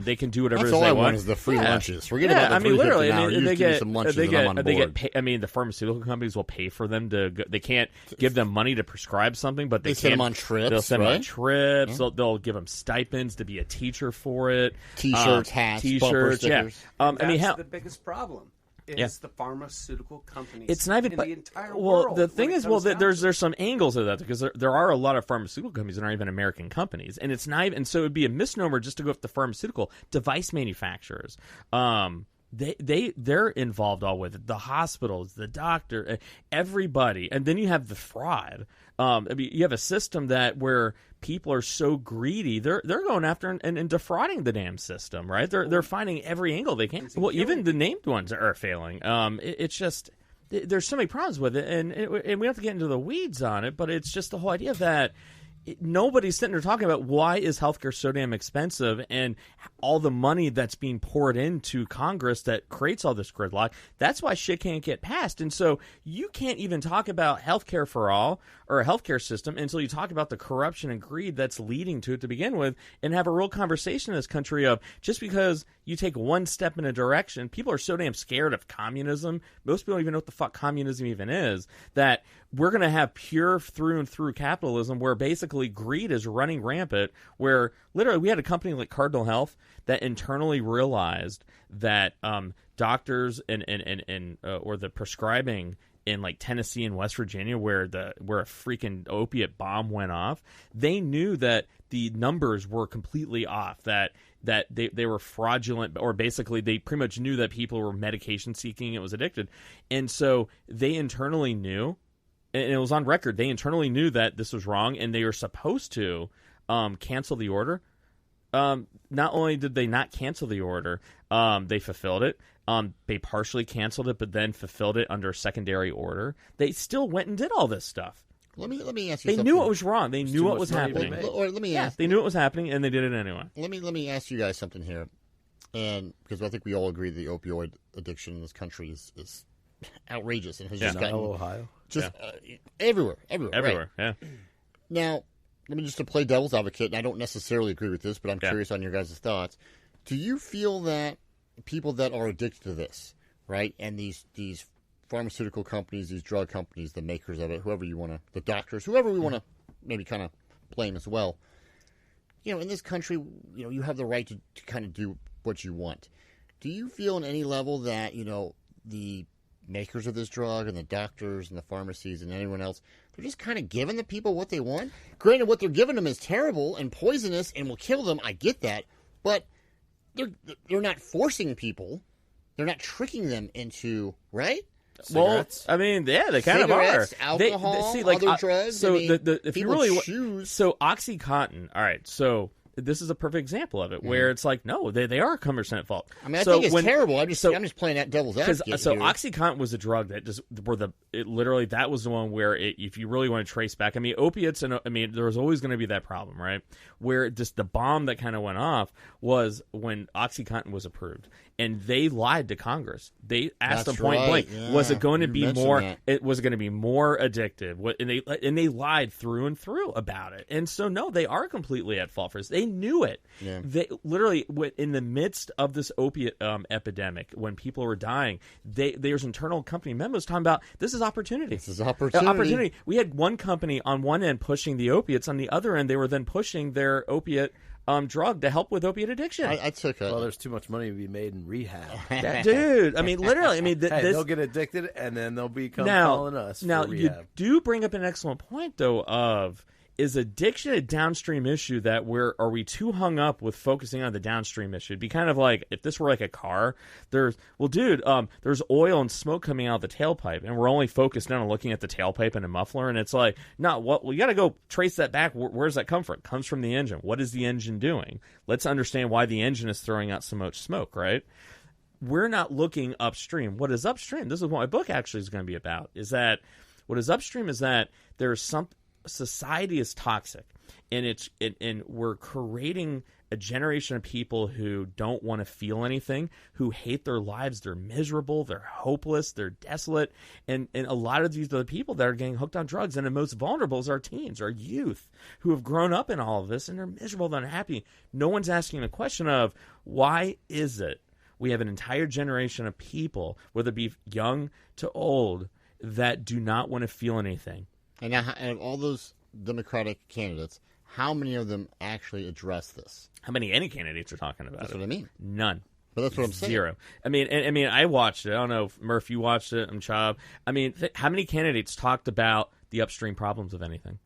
They can do whatever That's they all I want. Want is the free lunches. Forget about the literally, an hour. they get some lunches they and I'm on get, they board. get pay, the pharmaceutical companies will pay for them to go. They can't give them money to prescribe something, but they send them on trips. They'll send them on right? trips. Yeah. They'll give them stipends to be a teacher for it. T-shirts, hats, bumper stickers. Yeah. That's the biggest problem. Is the pharmaceutical companies. It's not even the entire world. The thing is, there's some angles of that because there are a lot of pharmaceutical companies that aren't even American companies, and it's not even. So it'd be a misnomer just to go with the pharmaceutical device manufacturers. They're involved all with it. The hospitals, the doctor, everybody, and then you have the fraud. You have a system where people are so greedy, they're going after and defrauding the damn system, right? They're finding every angle they can. Well, even the named ones are failing. It's just there's so many problems with it, and we have to get into the weeds on it. But it's just the whole idea that nobody's sitting there talking about why is healthcare so damn expensive and all the money that's being poured into Congress that creates all this gridlock. That's why shit can't get passed. And so you can't even talk about healthcare for all or a healthcare system until you talk about the corruption and greed that's leading to it to begin with and have a real conversation in this country of just because you take one step in a direction, people are so damn scared of communism. Most people don't even know what the fuck communism even is, that we're going to have pure through and through capitalism where basically greed is running rampant, where literally we had a company like Cardinal Health that internally realized that doctors or the prescribing in like Tennessee and West Virginia where a freaking opiate bomb went off, they knew that the numbers were completely off, that they were fraudulent, or basically they pretty much knew that people were medication seeking, it was addicted. And so they internally knew, and it was on record, they internally knew that this was wrong and they were supposed to cancel the order. Not only did they not cancel the order, they fulfilled it. They partially canceled it, but then fulfilled it under secondary order. They still went and did all this stuff. Let me ask They you something. knew it was wrong. They knew what was happening. Let me ask. They knew it was happening, and they did it anyway. Let me ask you guys something here, and because I think we all agree the opioid addiction in this country is outrageous and has just gotten Ohio, everywhere. Everywhere. Right? Yeah. Now, let me just to play devil's advocate, and I don't necessarily agree with this, but I'm curious on your guys' thoughts. Do you feel that people that are addicted to this, right, and these pharmaceutical companies, these drug companies, the makers of it, whoever you want to, the doctors, whoever we want to maybe kind of blame as well, in this country, you have the right to kind of do what you want. Do you feel on any level that, the makers of this drug and the doctors and the pharmacies and anyone else, they're just kind of giving the people what they want? Granted, what they're giving them is terrible and poisonous and will kill them. I get that. But they're not forcing people. They're not tricking them into, right? Cigarettes? Well, I mean, yeah, they kind of are. Cigarettes, alcohol, other drugs. So I mean, if you people really choose. so OxyContin. All right, so this is a perfect example of it where it's like, no, they are cumbersome at fault. I mean, I think it's terrible. I'm just playing that devil's advocate. So here. OxyContin was a drug that just literally that was the one where if you really want to trace back, I mean, opiates and there was always going to be that problem, right? Where just the bomb that kind of went off was when OxyContin was approved, and they lied to Congress. They asked them point blank, was it going to be more? It was going to be more addictive, and they lied through and through about it. And so no, they are completely at fault for this. They knew it. Yeah. They literally, in the midst of this opiate epidemic, when people were dying, there's internal company memos talking about this is opportunity. This is opportunity. We had one company on one end pushing the opiates, on the other end they were then pushing their opiate drug to help with opiate addiction. I took it. Well, there's too much money to be made in rehab. Dude, I mean, literally, I mean, they'll get addicted and then they'll become calling us for rehab. You do bring up an excellent point, though, of is addiction a downstream issue that are we too hung up with focusing on the downstream issue? It'd be kind of like if this were like a car, there's oil and smoke coming out of the tailpipe, and we're only focused on looking at the tailpipe and a muffler, and it's like, no, we got to go trace that back. Where does that come from? It comes from the engine. What is the engine doing? Let's understand why the engine is throwing out so much smoke, right? We're not looking upstream. What is upstream? This is what my book actually is going to be about, is that what is upstream is that there's society is toxic, and we're creating a generation of people who don't want to feel anything, who hate their lives. They're miserable, they're hopeless, they're desolate, and a lot of these are the people that are getting hooked on drugs. And the most vulnerable is our teens, our youth, who have grown up in all of this, and they're miserable, they're unhappy. No one's asking the question of why is it we have an entire generation of people, whether it be young to old, that do not want to feel anything. And now, out of all those Democratic candidates, how many of them actually address this? How many any candidates are talking about That's it? what I mean. None. But that's what I'm saying. Zero. I mean, I watched it. I don't know if Murph, you watched it. I'm Chubb. I mean, how many candidates talked about the upstream problems of anything?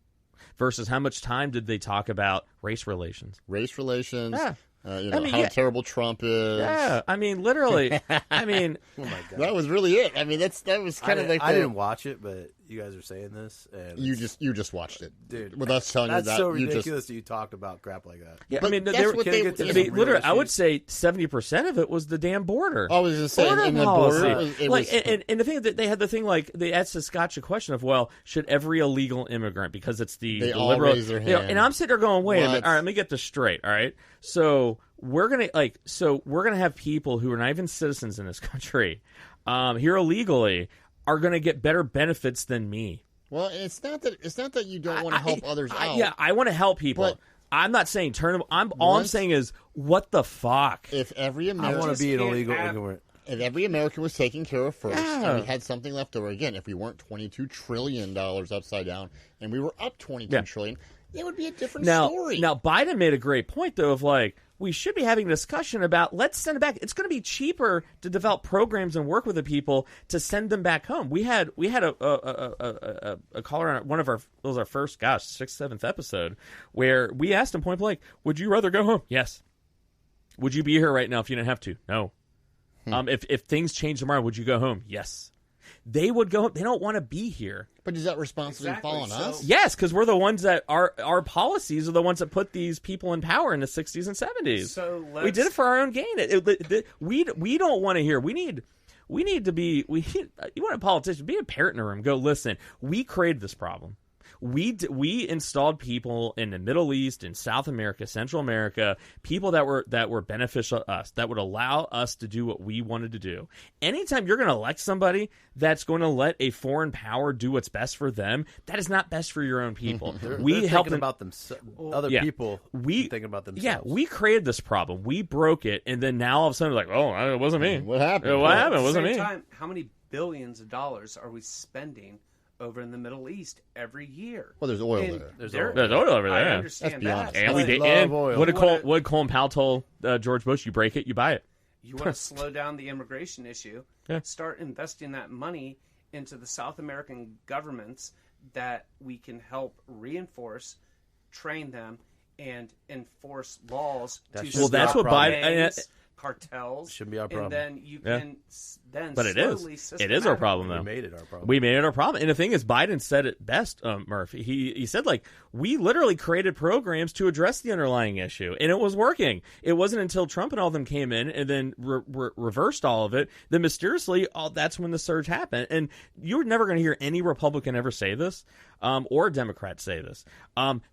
Versus how much time did they talk about race relations? Race relations. Yeah. How terrible Trump is. Yeah, I mean, literally. I mean, oh my God, that was really it. I mean, that was kind of like I didn't watch it, but you guys are saying this, and you just watched it, dude. With us telling you that, that's so ridiculous that you talked about crap like that. Yeah, but I mean, that's what they literally, I would say 70% of it was the damn border. I was just saying, in the policy. border, and the thing that they had the thing like they asked the Scotch a question of, well, should every illegal immigrant, because it's the all liberal, raise their hand. And I'm sitting there going, wait a minute, all right, let me get this straight, all right, so. We're gonna have people who are not even citizens in this country, here illegally, are gonna get better benefits than me. Well, it's not that you don't want to help others out. Yeah, I want to help people. But I'm not saying turn them. All I'm saying is, what the fuck? If every American, I want to be an illegal immigrant. If every American was taken care of first, and we had something left over, again, if we weren't $22 trillion upside down, and we were up $22 trillion, it would be a different story. Now, Biden made a great point, though, of like, we should be having a discussion about, let's send it back. It's going to be cheaper to develop programs and work with the people to send them back home. We had a caller on one of our, it was our first, 6th, 7th episode, where we asked him point blank, would you rather go home? Yes. Would you be here right now if you didn't have to? No. If things change tomorrow, would you go home? Yes. They would go. They don't want to be here. But does that responsibility fall on us? Yes, because we're the ones that our policies are the ones that put these people in power in the 60s and 70s. So we did it for our own gain. We don't want to hear. You want a politician, be a parent in a room. Go, listen, we created this problem. We installed people in the Middle East, in South America, Central America, people that were beneficial to us, that would allow us to do what we wanted to do. Anytime you're going to elect somebody that's going to let a foreign power do what's best for them, that is not best for your own people. They're thinking about other people. Thinking about themselves. Yeah, we created this problem. We broke it, and then now all of a sudden, like, oh, it wasn't me. What happened? What happened? It wasn't me. How many billions of dollars are we spending over in the Middle East every year? Well, there's oil there. There's oil over there. I understand that. And we did. And what did Colin Powell tell George Bush? You break it, you buy it. You want to slow down the immigration issue? Start investing that money into the South American governments that we can help reinforce, train them, and enforce laws. That's what Biden. cartels. Shouldn't be our problem. And then you can then But it is. slowly, It is our problem, though. We made it our problem. We made it our problem. And the thing is, Biden said it best, Murphy. He said, like, we literally created programs to address the underlying issue, and it was working. It wasn't until Trump and all of them came in and then reversed all of it, then mysteriously, that's when the surge happened. And you're never going to hear any Republican ever say this, or Democrat say this.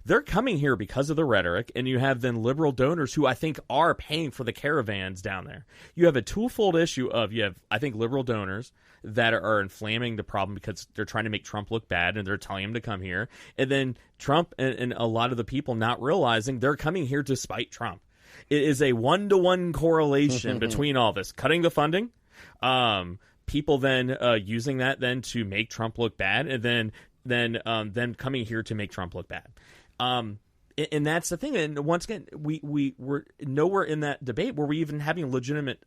They're coming here because of the rhetoric, and you have then liberal donors who I think are paying for the caravans down there. You have a twofold issue of, you have, I think, liberal donors that are inflaming the problem because they're trying to make Trump look bad and they're telling him to come here. And then Trump and a lot of the people not realizing they're coming here to spite Trump. It is a 1-to-1 correlation between all this. Cutting the funding, people then using that then to make Trump look bad, and then coming here to make Trump look bad. And that's the thing. And once again, we were nowhere in that debate where we even having a legitimate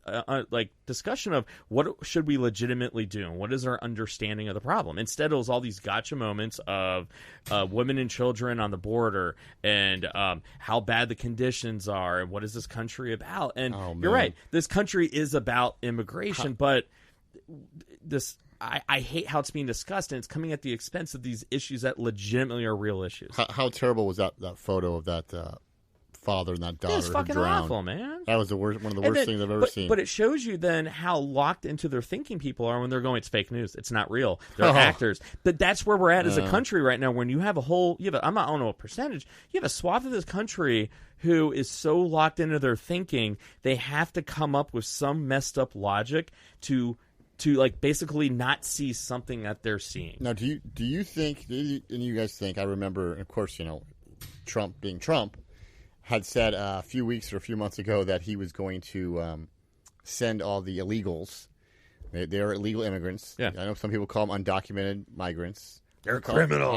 like discussion of what should we legitimately do and what is our understanding of the problem. Instead, it was all these gotcha moments of women and children on the border and how bad the conditions are and what is this country about. And you're right, this country is about immigration, but this. I hate how it's being discussed, and it's coming at the expense of these issues that legitimately are real issues. How terrible was that photo of that father and that daughter? It's fucking awful, man. That was one of the worst things I've ever seen. But it shows you then how locked into their thinking people are when they're going, it's fake news, it's not real, they're actors. But that's where we're at as a country right now. When you have I'm not on a percentage, you have a swath of this country who is so locked into their thinking, they have to come up with some messed up logic to like basically not see something that they're seeing. Now, do you think, and you guys think, I remember, of course, Trump being Trump, had said a few weeks or a few months ago that he was going to send all the illegals. They're illegal immigrants. Yeah. I know some people call them undocumented migrants. They're criminals.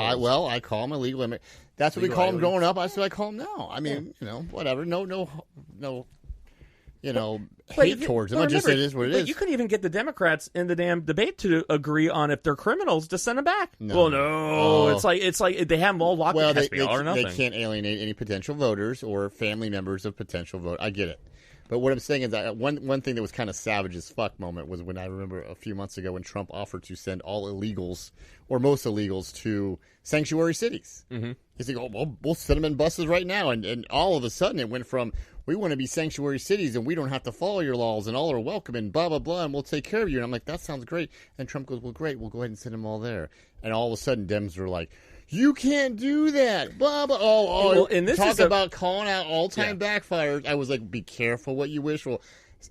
I call them illegal immigrants. That's what we call them growing up. That's what I call them now. I mean, whatever. No. Hate towards them. I just say it is what it is. You couldn't even get the Democrats in the damn debate to agree on if they're criminals to send them back. No. Well, no. It's like they have them all locked in. They can't alienate any potential voters or family members of potential voters. I get it. But what I'm saying is that one thing that was kind of savage as fuck moment was when I remember a few months ago when Trump offered to send all illegals or most illegals to sanctuary cities. Mm-hmm. He's like, oh, well, we'll send them in buses right now. And all of a sudden it went from, we want to be sanctuary cities and we don't have to follow your laws and all are welcome and blah, blah, blah, and we'll take care of you. And I'm like, that sounds great. And Trump goes, well, great, we'll go ahead and send them all there. And all of a sudden Dems are like, you can't do that. Blah, blah. Well, and this talk about calling out all-time backfires. I was like, be careful what you wish. Well,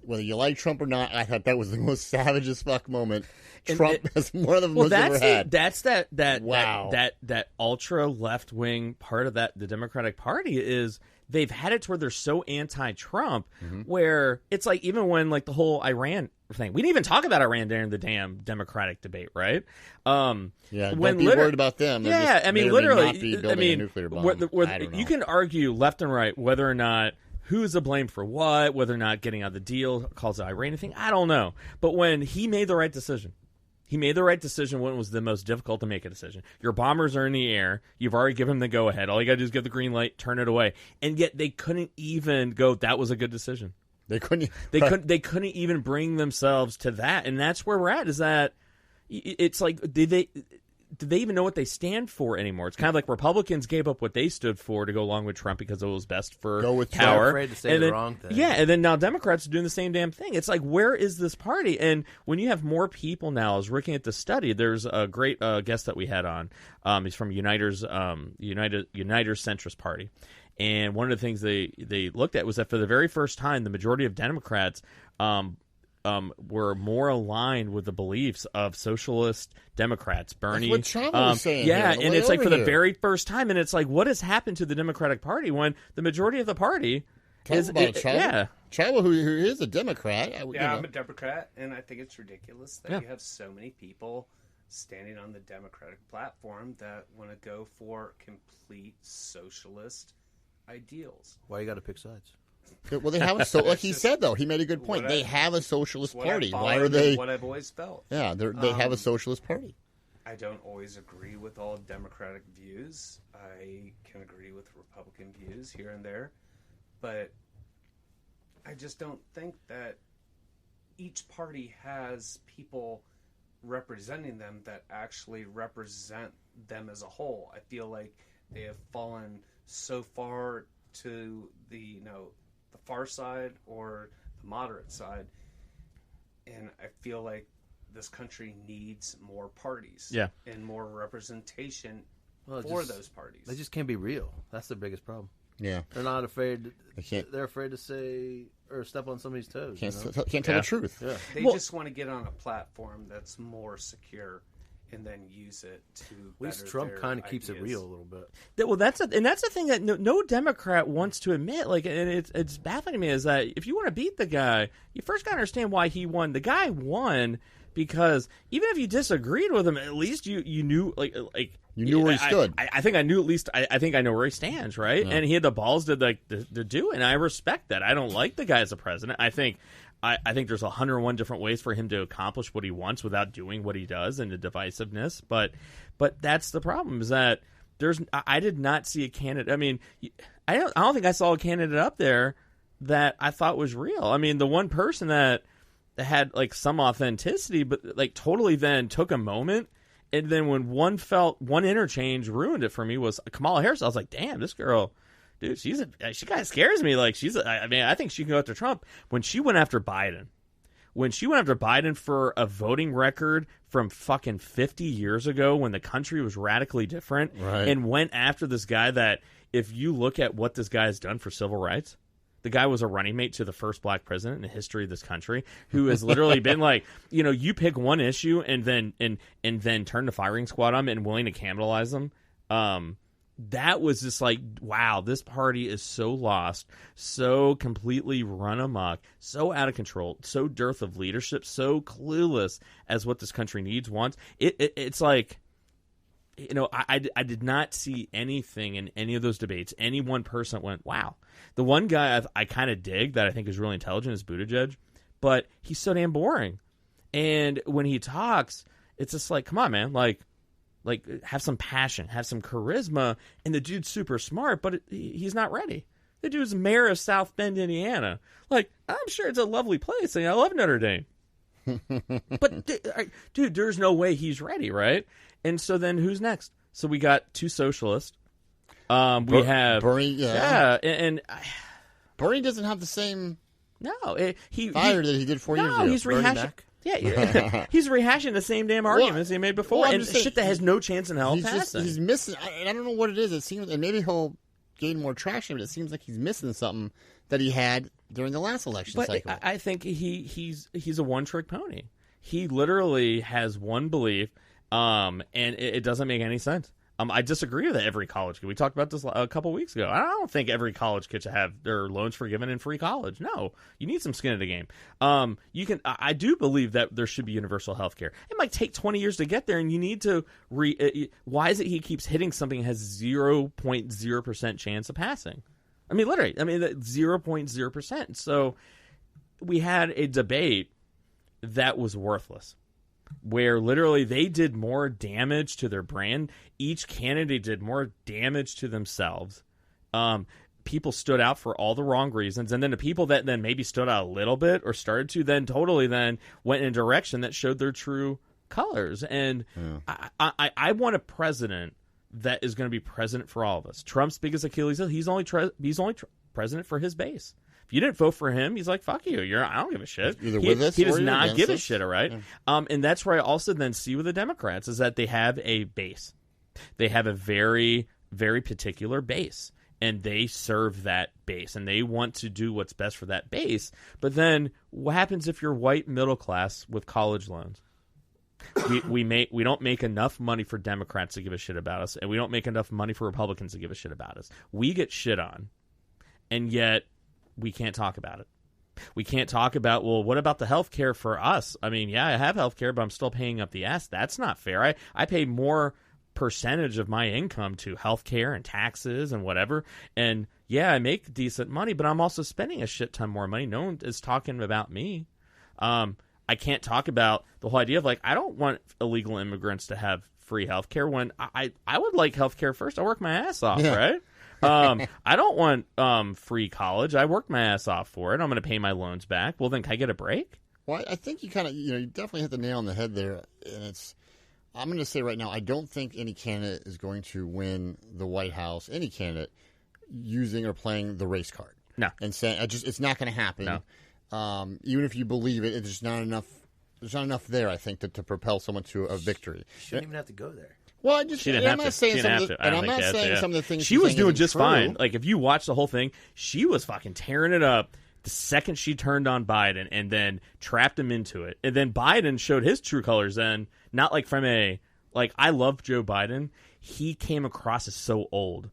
whether you like Trump or not, I thought that was the most savage as fuck moment Trump has one of the most ever had. That's that ultra left wing part of the Democratic Party is they've had it to where they're so anti-Trump, where it's like even when like the whole Iran thing, we didn't even talk about Iran during the damn Democratic debate, right? Don't be worried about them. They're I mean, literally, a nuclear bomb. You can argue left and right whether or not who's to blame for what, whether or not getting out of the deal calls it Iran thing. I don't know, but when he made the right decision. He made the right decision when it was the most difficult to make a decision. Your bombers are in the air. You've already given them the go-ahead. All you got to do is give the green light, turn it away. And yet they couldn't even go, that was a good decision. They couldn't. They couldn't even bring themselves to that. And that's where we're at, is that it's like, do they even know what they stand for anymore? It's kind of like Republicans gave up what they stood for to go along with Trump because it was best for power. They're afraid to say the wrong thing. Yeah, and then now Democrats are doing the same damn thing. It's like, where is this party? And when you have more people now, I was looking at the study. There's a great guest that we had on. He's from United's Centrist Party. And one of the things they looked at was that for the very first time, the majority of Democrats were more aligned with the beliefs of socialist Democrats. Bernie, that's what Chava was saying. Yeah, and it's like for the very first time, and it's like, what has happened to the Democratic Party when the majority of the party is Chava, who is a Democrat. I'm a Democrat, and I think it's ridiculous that you have so many people standing on the Democratic platform that want to go for complete socialist ideals. Why you got to pick sides? Well, they have like he said, though, he made a good point. They have a socialist party. Why are they? What I've always felt. Yeah, they have a socialist party. I don't always agree with all Democratic views. I can agree with Republican views here and there, but I just don't think that each party has people representing them that actually represent them as a whole. I feel like they have fallen so far to the the far side or the moderate side, and I feel like this country needs more parties, and more representation for those parties. They just can't be real. That's the biggest problem. Yeah, they're not afraid. They're afraid to say or step on somebody's toes. Can't tell the truth. Yeah. They just want to get on a platform that's more secure, and then use it to. At least Trump kind of keeps it real a little bit. Well, that's the thing that no Democrat wants to admit. Like, and it's baffling to me is that if you want to beat the guy, you first got to understand why he won. The guy won because even if you disagreed with him, at least you knew like you knew where he stood. I think I knew at least. I think I know where he stands, right? Yeah. And he had the balls to do it, and I respect that. I don't like the guy as a president. I think there's 101 different ways for him to accomplish what he wants without doing what he does, and the divisiveness. But that's the problem is that I did not see a candidate. I mean, I don't think I saw a candidate up there that I thought was real. I mean, the one person that had like some authenticity, but like totally then took a moment. And then when one interchange ruined it for me was Kamala Harris. I was like, damn, this girl, dude, she kind of scares me. Like I think she can go after Trump. When she went after Biden for a voting record from fucking 50 years ago when the country was radically different, right, and went after this guy that if you look at what this guy has done for civil rights, the guy was a running mate to the first black president in the history of this country, who has literally been like, you pick one issue and then turn the firing squad on and willing to cannibalize them. That was just like, wow, this party is so lost, so completely run amok, so out of control, so dearth of leadership, so clueless as what this country needs, wants. It's like, I did not see anything in any of those debates. Any one person went, wow. The one guy I kind of dig that I think is really intelligent is Buttigieg, but he's so damn boring. And when he talks, it's just like, come on, man, like have some passion, have some charisma. And the dude's super smart, but he's not ready. The dude's mayor of South Bend, Indiana. Like, I'm sure it's a lovely place, and I love Notre Dame. But dude, there's no way he's ready, right? And so then who's next? So we got two socialists. We have Bernie, and Bernie doesn't have the same fire that he did 4 years ago. He's rehashing. Yeah, he's rehashing the same damn arguments he made before, and shit that has no chance in hell of passing. He's missing. I don't know what it is. It seems, and maybe he'll gain more traction, but it seems like he's missing something that he had during the last election cycle. I think he's a one-trick pony. He literally has one belief, and it doesn't make any sense. I disagree with every college kid. We talked about this a couple weeks ago. I don't think every college kid should have their loans forgiven in free college. No, you need some skin in the game. I do believe that there should be universal health care. It might take 20 years to get there, and you need to why is it he keeps hitting something that has 0.0% chance of passing? I mean, literally, 0.0%. So we had a debate that was worthless, where literally they did more damage to their brand. Each candidate did more damage to themselves. People stood out for all the wrong reasons. And then the people that then maybe stood out a little bit or started to then totally then went in a direction that showed their true colors. And I want a president that is going to be president for all of us. Trump's biggest Achilles heel, he's only president for his base. If you didn't vote for him, he's like, fuck you. I don't give a shit. Either with us he does or not give us. a shit, all right? Yeah. And that's where I also then see with the Democrats is that they have a base. They have a very, very particular base. And they serve that base. And they want to do what's best for that base. But then what happens if you're white middle class with college loans? We don't make enough money for Democrats to give a shit about us. And we don't make enough money for Republicans to give a shit about us. We get shit on. And yet we can't talk about it. We can't talk about, well, what about the health care for us? I mean, yeah, I have health care, but I'm still paying up the ass. That's not fair. I pay more percentage of my income to health care and taxes and whatever. And yeah, I make decent money, but I'm also spending a shit ton more money. No one is talking about me. I can't talk about the whole idea of like, I don't want illegal immigrants to have free health care when I would like health care first. I work my ass off, right? I don't want free college. I worked my ass off for it. I'm going to pay my loans back. Well, then can I get a break? Well, I think you kind of, you definitely hit the nail on the head there. And I'm going to say right now, I don't think any candidate is going to win the White House, any candidate, using or playing the race card. No. And saying, it's not going to happen. No. Even if you believe it, it's just not enough. There's not enough there, I think, to propel someone to a victory. Shouldn't even have to go there. Well, I'm not saying some of the things she was doing just true. fine. Like, if you watch the whole thing, she was fucking tearing it up the second she turned on Biden and then trapped him into it. And then Biden showed his true colors then, not like from I love Joe Biden. He came across as so old.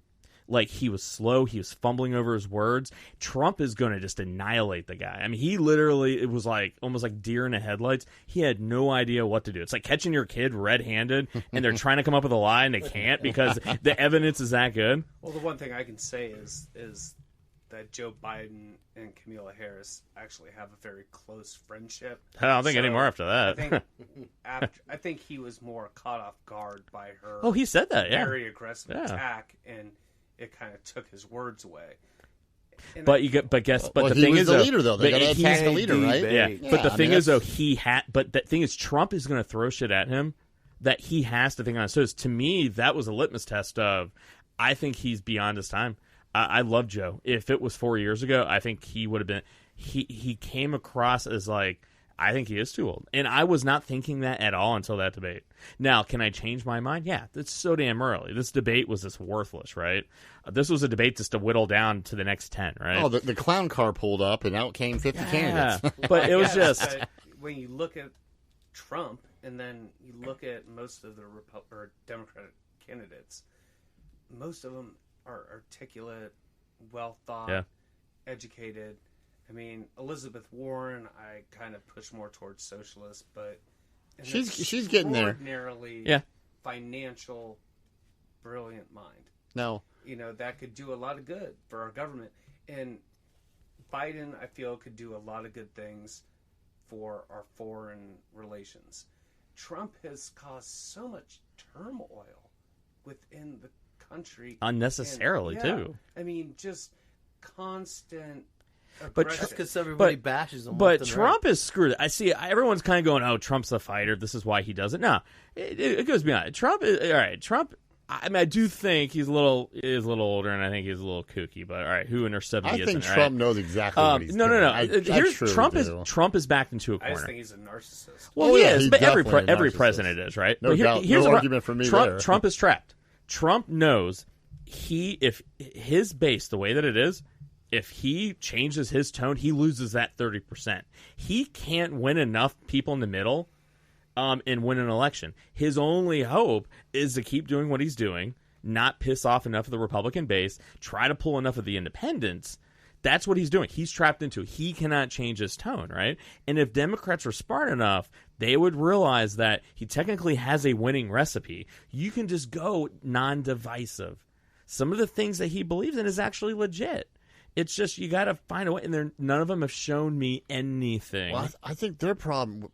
Like, he was slow. He was fumbling over his words. Trump is going to just annihilate the guy. I mean, he literally, it was like almost like deer in the headlights. He had no idea what to do. It's like catching your kid red-handed, and they're trying to come up with a lie, and they can't because the evidence is that good. Well, the one thing I can say is that Joe Biden and Kamala Harris actually have a very close friendship. I don't think anymore after that. I think he was more caught off guard by her. Oh, he said that, yeah. Very aggressive attack, and it kind of took his words away. And the thing is, the leader though. They got to attack the leader, right? Yeah. But the thing is, though, the thing is, Trump is going to throw shit at him that he has to think on. So to me, that was a litmus test of, I think he's beyond his time. I love Joe. If it was 4 years ago, I think he would have been. He came across as like, I think he is too old. And I was not thinking that at all until that debate. Now, can I change my mind? Yeah, it's so damn early. This debate was just worthless, right? This was a debate just to whittle down to the next 10, right? Oh, the clown car pulled up, and out came 50 candidates. But it was just... when you look at Trump, and then you look at most of the Democratic candidates, most of them are articulate, well-thought, educated. I mean, Elizabeth Warren, I kind of push more towards socialist, but she's getting there. Extraordinarily financial, brilliant mind. No, that could do a lot of good for our government. And Biden, I feel, could do a lot of good things for our foreign relations. Trump has caused so much turmoil within the country, unnecessarily too. I mean, just constant. But that's because everybody bashes him. But Trump is screwed. I see everyone's kind of going, "Oh, Trump's a fighter. This is why he does it." No, it goes beyond. Trump is all right. Trump. I mean, I do think he's a little older, and I think he's a little kooky. But all right, who in her 70s? I think Trump knows exactly what he's doing. No. Trump is backed into a corner. I just think he's a narcissist. Well, he is, but every president is, right? No doubt. No argument for me there. Trump is trapped. Trump knows if his base, the way that it is. If he changes his tone, he loses that 30%. He can't win enough people in the middle and win an election. His only hope is to keep doing what he's doing, not piss off enough of the Republican base, try to pull enough of the independents. That's what he's doing. He's trapped into it. He cannot change his tone, right? And if Democrats were smart enough, they would realize that he technically has a winning recipe. You can just go non-divisive. Some of the things that he believes in is actually legit. It's just you got to find a way, and none of them have shown me anything. Well, I think their problem,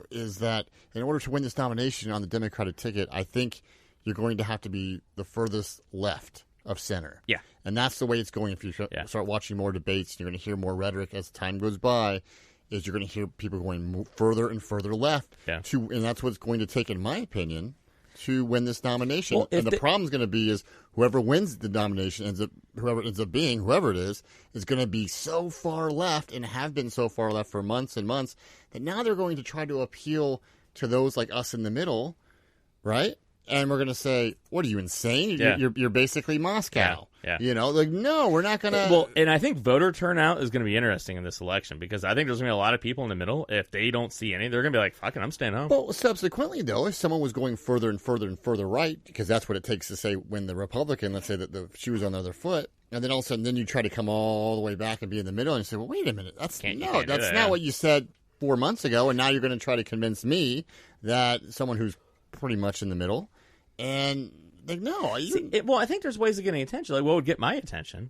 is that in order to win this nomination on the Democratic ticket, I think you're going to have to be the furthest left of center. Yeah. And that's the way it's going if you start watching more debates. You're going to hear more rhetoric as time goes by, is you're going to hear people going further and further left. Yeah. And that's what it's going to take, in my opinion, to win this nomination. Well, and the problem is going to be is whoever wins the nomination, whoever it ends up being, whoever it is going to be so far left and have been so far left for months and months that now they're going to try to appeal to those like us in the middle, right? And we're going to say, what are you, insane? Yeah. You're basically Moscow. Yeah. No, we're not going to. Well, and I think voter turnout is going to be interesting in this election because I think there's going to be a lot of people in the middle. If they don't see any, they're going to be like, fucking, I'm staying home. Well, subsequently, though, if someone was going further and further and further right, because that's what it takes to say when the Republican, let's say that the shoe was on the other foot, and then all of a sudden then you try to come all the way back and be in the middle and you say, well, wait a minute. That's not what you said 4 months ago, and now you're going to try to convince me that someone who's pretty much in the middle. And no. I think there's ways of getting attention. Like, what would get my attention,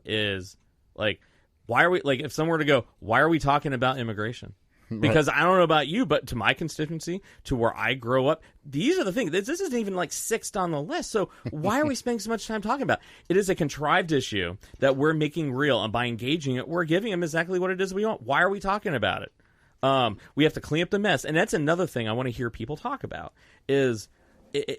is like, why are we, like, if someone were to go, why are we talking about immigration? Because I don't know about you, but to my constituency, to where I grow up, these are the things. This isn't even like sixth on the list. So why are we spending so much time talking about it? It is a contrived issue that we're making real, and by engaging it, we're giving them exactly what it is we want. Why are we talking about it? We have to clean up the mess, and that's another thing I want to hear people talk about. Is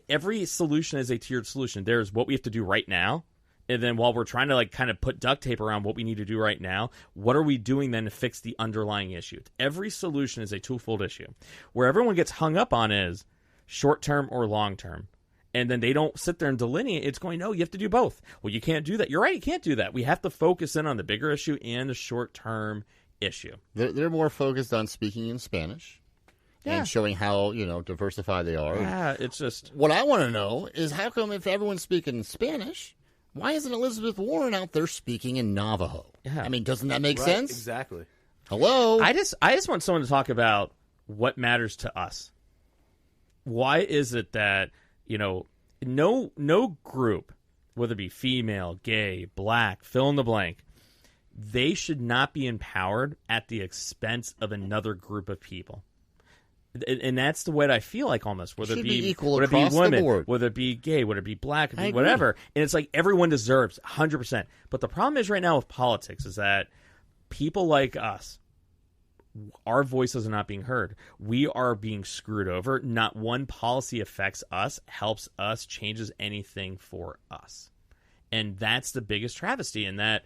every solution is a tiered solution. There's what we have to do right now. And then while we're trying to like kind of put duct tape around what we need to do right now, what are we doing then to fix the underlying issue? Every solution is a twofold issue. Where everyone gets hung up on is short-term or long-term. And then they don't sit there and delineate. It's going, no, you have to do both. Well, you can't do that. You're right, you can't do that. We have to focus in on the bigger issue and the short-term issue. They're more focused on speaking in Spanish. Yeah. And showing how, diversified they are. Yeah, it's just... What I want to know is how come if everyone's speaking Spanish... Why isn't Elizabeth Warren out there speaking in Navajo? Yeah. I mean, doesn't that make sense? Exactly. Hello? I just want someone to talk about what matters to us. Why is it that, no group, whether it be female, gay, black, fill in the blank, they should not be empowered at the expense of another group of people. And that's the way I feel like almost, whether it be equal whether it be across the women, board. whether it be gay, whether it be black, I agree. whatever. And it's like everyone deserves 100%. But the problem is right now with politics is that people like us, our voices are not being heard. We are being screwed over. Not one policy affects us, helps us, changes anything for us. And that's the biggest travesty in that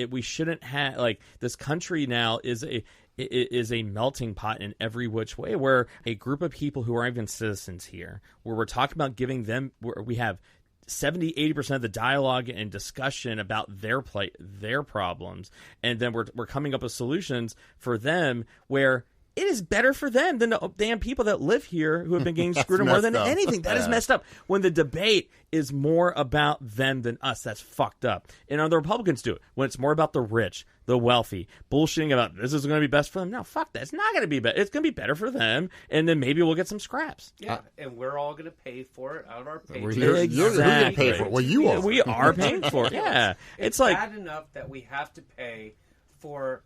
we shouldn't have, like, this country now is a melting pot in every which way, where a group of people who aren't even citizens here, where we're talking about giving them, where we have 70-80% of the dialogue and discussion about their problems, and then we're coming up with solutions for them where it is better for them than the damn people that live here who have been getting screwed more than anything. That is messed up. When the debate is more about them than us, that's fucked up. And the Republicans do it. When it's more about the rich, the wealthy, bullshitting about this is going to be best for them. No, fuck that. It's not going to be better. It's going to be better for them, and then maybe we'll get some scraps. Yeah, and we're all going to pay for it out of our paychecks. You're going to pay for it. Well, you are. We are paying for it. Yeah. It's like bad enough that we have to pay for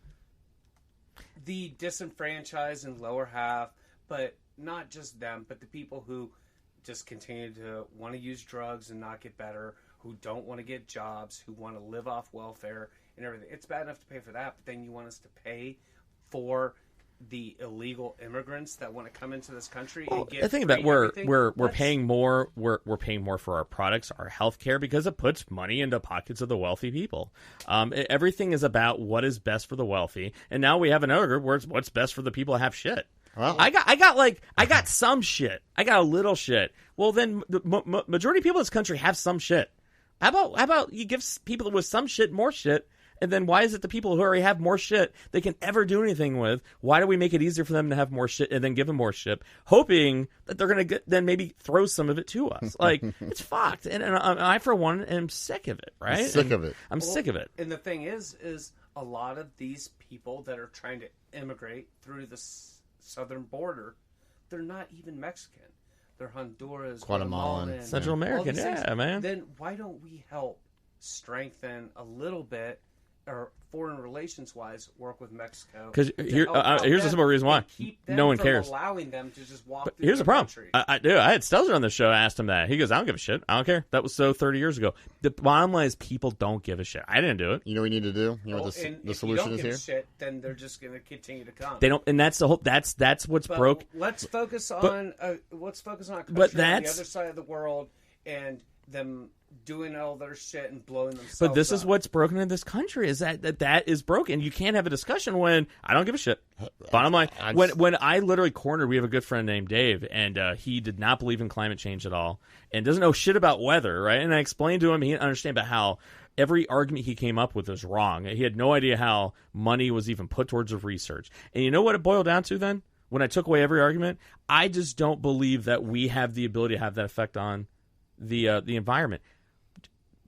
the disenfranchised and lower half, but not just them, but the people who just continue to want to use drugs and not get better, who don't want to get jobs, who want to live off welfare and everything. It's bad enough to pay for that, but then you want us to pay for the illegal immigrants that want to come into this country and get. The thing about we're paying more. We're paying more for our products, our health care, because it puts money into pockets of the wealthy people. Everything is about what is best for the wealthy, and now we have another group where it's what's best for the people that have shit. Well, I got some shit. I got a little shit. Well, then the majority of people in this country have some shit. How about you give people with some shit more shit? And then why is it the people who already have more shit they can ever do anything with? Why do we make it easier for them to have more shit and then give them more shit, hoping that they're going to then maybe throw some of it to us? Like, it's fucked. And I, for one, am sick of it, right? Sick of it. I'm sick of it. And the thing is a lot of these people that are trying to immigrate through the southern border, they're not even Mexican. They're Honduras, Guatemalan, Central American. Yeah, man. Then why don't we help strengthen a little bit, or foreign relations wise, work with Mexico? Because here's the simple reason why no one cares. Allowing them to just walk. But through here's the problem. Country. I had Stelzer on the show. I asked him that. He goes, "I don't give a shit. I don't care. That was so 30 years ago." The bottom line is people don't give a shit. I didn't do it. You know what we need to do? You know what the solution is here? Shit, then they're just going to continue to come. They don't, and that's the whole. That's what's broke. Let's focus on a country on the other side of the world and them doing all their shit and blowing themselves But this up. is what's broken in this country, is that is broken. You can't have a discussion when I don't give a shit. Bottom line, when I literally cornered, we have a good friend named Dave, and he did not believe in climate change at all and doesn't know shit about weather, right? And I explained to him, he didn't understand about how every argument he came up with was wrong. He had no idea how money was even put towards the research. And you know what it boiled down to then? When I took away every argument, I just don't believe that we have the ability to have that effect on the environment.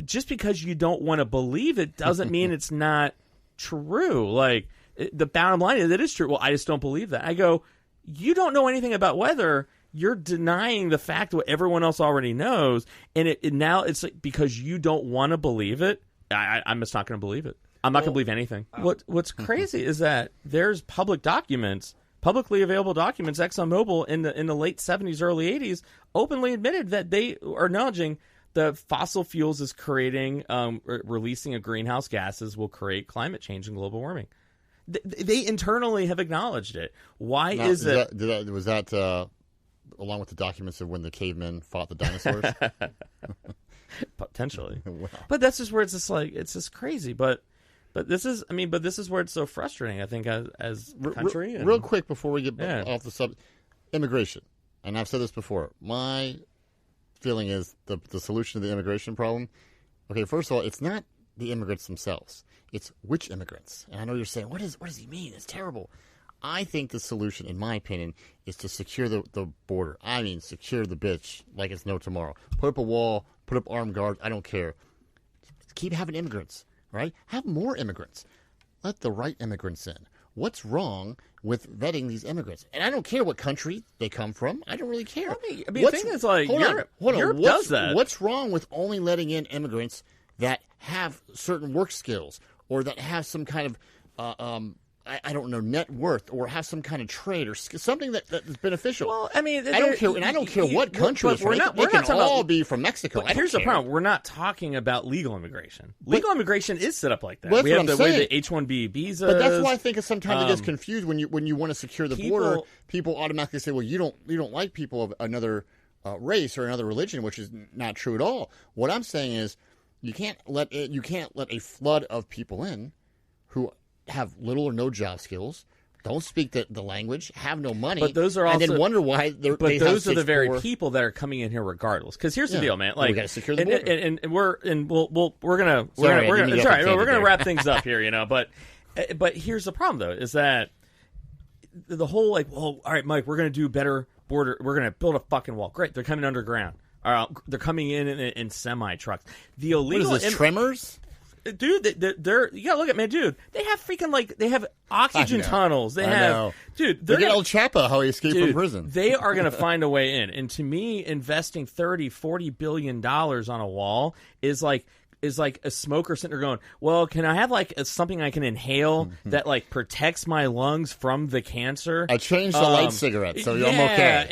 Just because you don't want to believe it doesn't mean it's not true. Like, the bottom line is it is true. Well, I just don't believe that. I go, you don't know anything about weather. You're denying the fact what everyone else already knows. And now it's like, because you don't want to believe it, I'm just not going to believe it. I'm not going to believe anything. What's crazy is that there's publicly available documents. ExxonMobil in the late 70s, early 80s openly admitted that they are acknowledging the fossil fuels is creating, releasing of greenhouse gases will create climate change and global warming. They internally have acknowledged it. Why is it? Was that along with the documents of when the cavemen fought the dinosaurs? Potentially. Wow. But that's just where it's just crazy. But this is where it's so frustrating, I think, as a country. Real quick before we get off the subject, immigration. And I've said this before. My feeling is the solution to the immigration problem. Okay, first of all, it's not the immigrants themselves. It's which immigrants. And I know you're saying, what does he mean? It's terrible. I think the solution, in my opinion, is to secure the border. I mean, secure the bitch like it's no tomorrow. Put up a wall, put up armed guards. I don't care. Keep having immigrants, right? Have more immigrants. Let the right immigrants in. What's wrong with vetting these immigrants? And I don't care what country they come from. I don't really care. I mean the thing is, like, Europe does that. What's wrong with only letting in immigrants that have certain work skills or that have some kind of I don't know, net worth, or have some kind of trade, or something that is beneficial. Well, I mean, I don't care, and I don't care what country it's from. They can all be from Mexico. Here's the problem: we're not talking about legal immigration. Legal immigration is set up like that. Well, we have the way the H-1B visas. But that's why I think sometimes it gets confused when you want to secure the border. People automatically say, "Well, you don't like people of another race or another religion," which is not true at all. What I'm saying is, you can't let a flood of people in who have little or no job skills, don't speak the language, have no money, but those are also, and then wonder why they're. But those are the very people that are coming in here regardless. Because here's the deal, man. Like, we got to secure the border, and we're gonna wrap things up here, you know. But here's the problem, though, is that the whole all right, Mike, we're gonna do better border. We're gonna build a fucking wall. Great, they're coming underground. They're coming in semi trucks. The illegal what is this, Tremors? Dude, they're you gotta look at, man, dude. They have freaking they have oxygen tunnels. They have, dude. Look at El Chapo, how he escaped from prison. They are gonna find a way in. And to me, investing $30-40 billion on a wall is like a smoker sitting there going, well, can I have something I can inhale that protects my lungs from the cancer? I changed the light cigarette, so I'm okay.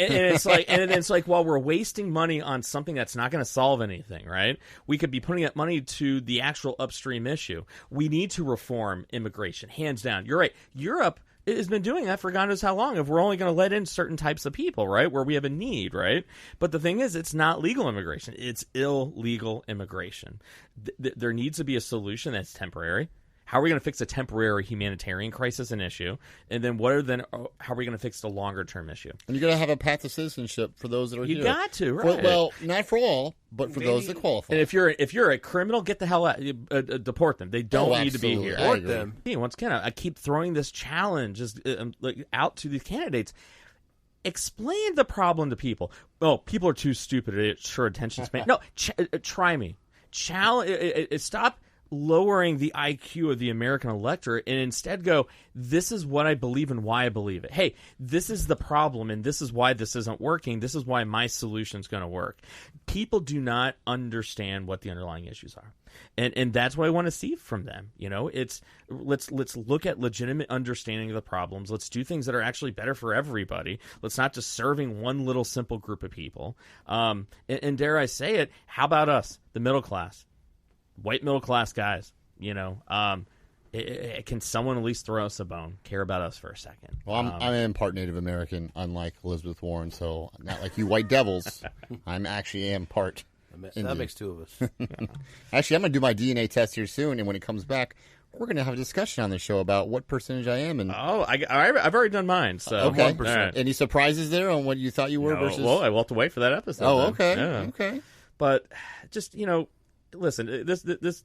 and it's like while we're wasting money on something that's not going to solve anything, right? We could be putting that money to the actual upstream issue. We need to reform immigration, hands down. You're right. Europe has been doing that for God knows how long. If we're only going to let in certain types of people, right, where we have a need, right? But the thing is, it's not legal immigration; it's illegal immigration. There needs to be a solution that's temporary. How are we going to fix a temporary humanitarian crisis and issue? And then how are we going to fix the longer term issue? And you're going to have a path to citizenship for those that are here. You got to, right? Well, not for all, but for those that qualify. And if you're a criminal, get the hell out. Deport them. They don't need to be here. Deport them. Once again, I keep throwing this challenge out to these candidates. Explain the problem to people. Oh, people are too stupid at short attention span. No, try me. Stop lowering the IQ of the American electorate and instead go, this is what I believe and why I believe it. Hey, this is the problem and this is why this isn't working. This is why my solution is going to work. People do not understand what the underlying issues are. And that's what I want to see from them. You know, it's let's look at legitimate understanding of the problems. Let's do things that are actually better for everybody. Let's not just serving one little simple group of people. And dare I say it, how about us, the middle class? White middle class guys, you know, can someone at least throw us a bone? Care about us for a second. Well, I am part Native American, unlike Elizabeth Warren, so not like you white devils. I'm actually am part. That makes two of us. Actually, I'm going to do my DNA test here soon, and when it comes back, we're going to have a discussion on the show about what percentage I am. And I've already done mine. So okay. 1%. Right. Any surprises there on what you thought you were versus? Well, I will have to wait for that episode. Oh, then. okay, yeah. okay. But just listen, this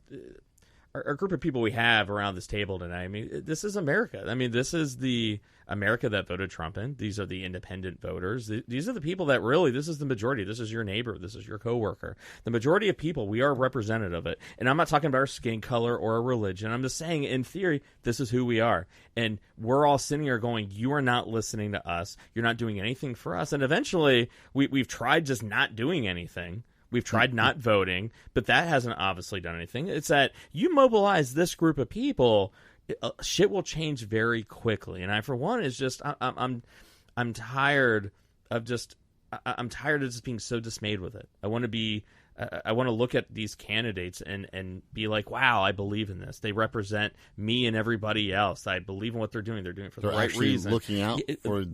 our group of people we have around this table tonight. I mean, this is America. I mean, this is the America that voted Trump in. These are the independent voters. These are the people that really, this is the majority. This is your neighbor. This is your coworker. The majority of people, we are representative of it. And I'm not talking about our skin color or our religion. I'm just saying, in theory, this is who we are. And we're all sitting here going, you are not listening to us. You're not doing anything for us. And eventually, we've tried just not doing anything. We've tried not voting, but that hasn't obviously done anything. It's that you mobilize this group of people, shit will change very quickly. And I, for one, is just I'm tired of just being so dismayed with it. I want to look at these candidates and be like, wow, I believe in this. They represent me and everybody else. I believe in what they're doing. They're doing it for the right reason. Looking out for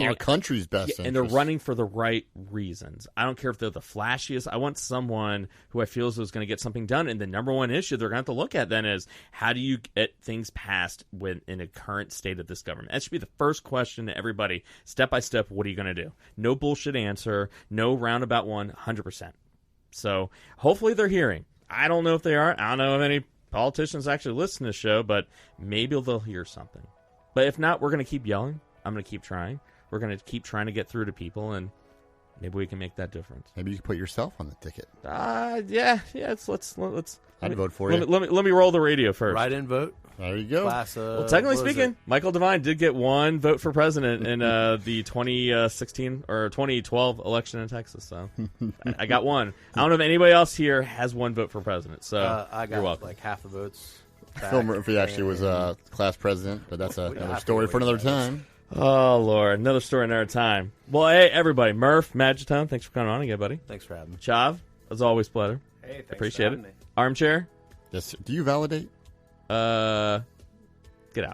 our country's best interest. And they're running for the right reasons. I don't care if they're the flashiest. I want someone who I feel is going to get something done. And the number one issue they're going to have to look at then is, how do you get things passed in a current state of this government? That should be the first question to everybody. Step by step, what are you going to do? No bullshit answer. No roundabout one. 100%. So hopefully they're hearing. I don't know if they are. I don't know if any politicians actually listen to the show, but maybe they'll hear something. But if not, we're going to keep yelling. I'm going to keep trying. We're going to keep trying to get through to people, and maybe we can make that difference. Maybe you can put yourself on the ticket. Yeah. Let's. I'd vote for you. Let me roll the radio first. Write-in vote. There you go. Well, technically speaking, Michael DeVine did get one vote for president in the 2016 or 2012 election in Texas. So I got one. I don't know if anybody else here has one vote for president. So I got you're welcome. like half the votes. Phil Murphy actually was class president, but that's another story for another time. Oh, Lord. Another story another time. Well, hey, everybody. Murph, Magitone, thanks for coming on again, buddy. Thanks for having me. Chav, as always, pleasure. Hey, thanks Appreciate for it. having me. Armchair. Yes. Do you validate? Get out. Get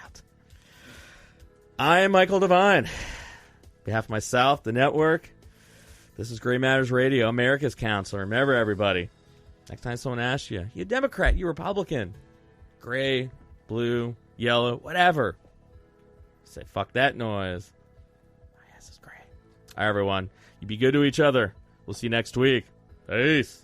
out. I am Michael DeVine. On behalf of myself, the network, this is Gray Matters Radio, America's Counselor. Remember, everybody, next time someone asks you, you Democrat, you Republican, gray, blue, yellow, whatever, say, fuck that noise. My ass is gray. All right, everyone. You be good to each other. We'll see you next week. Peace.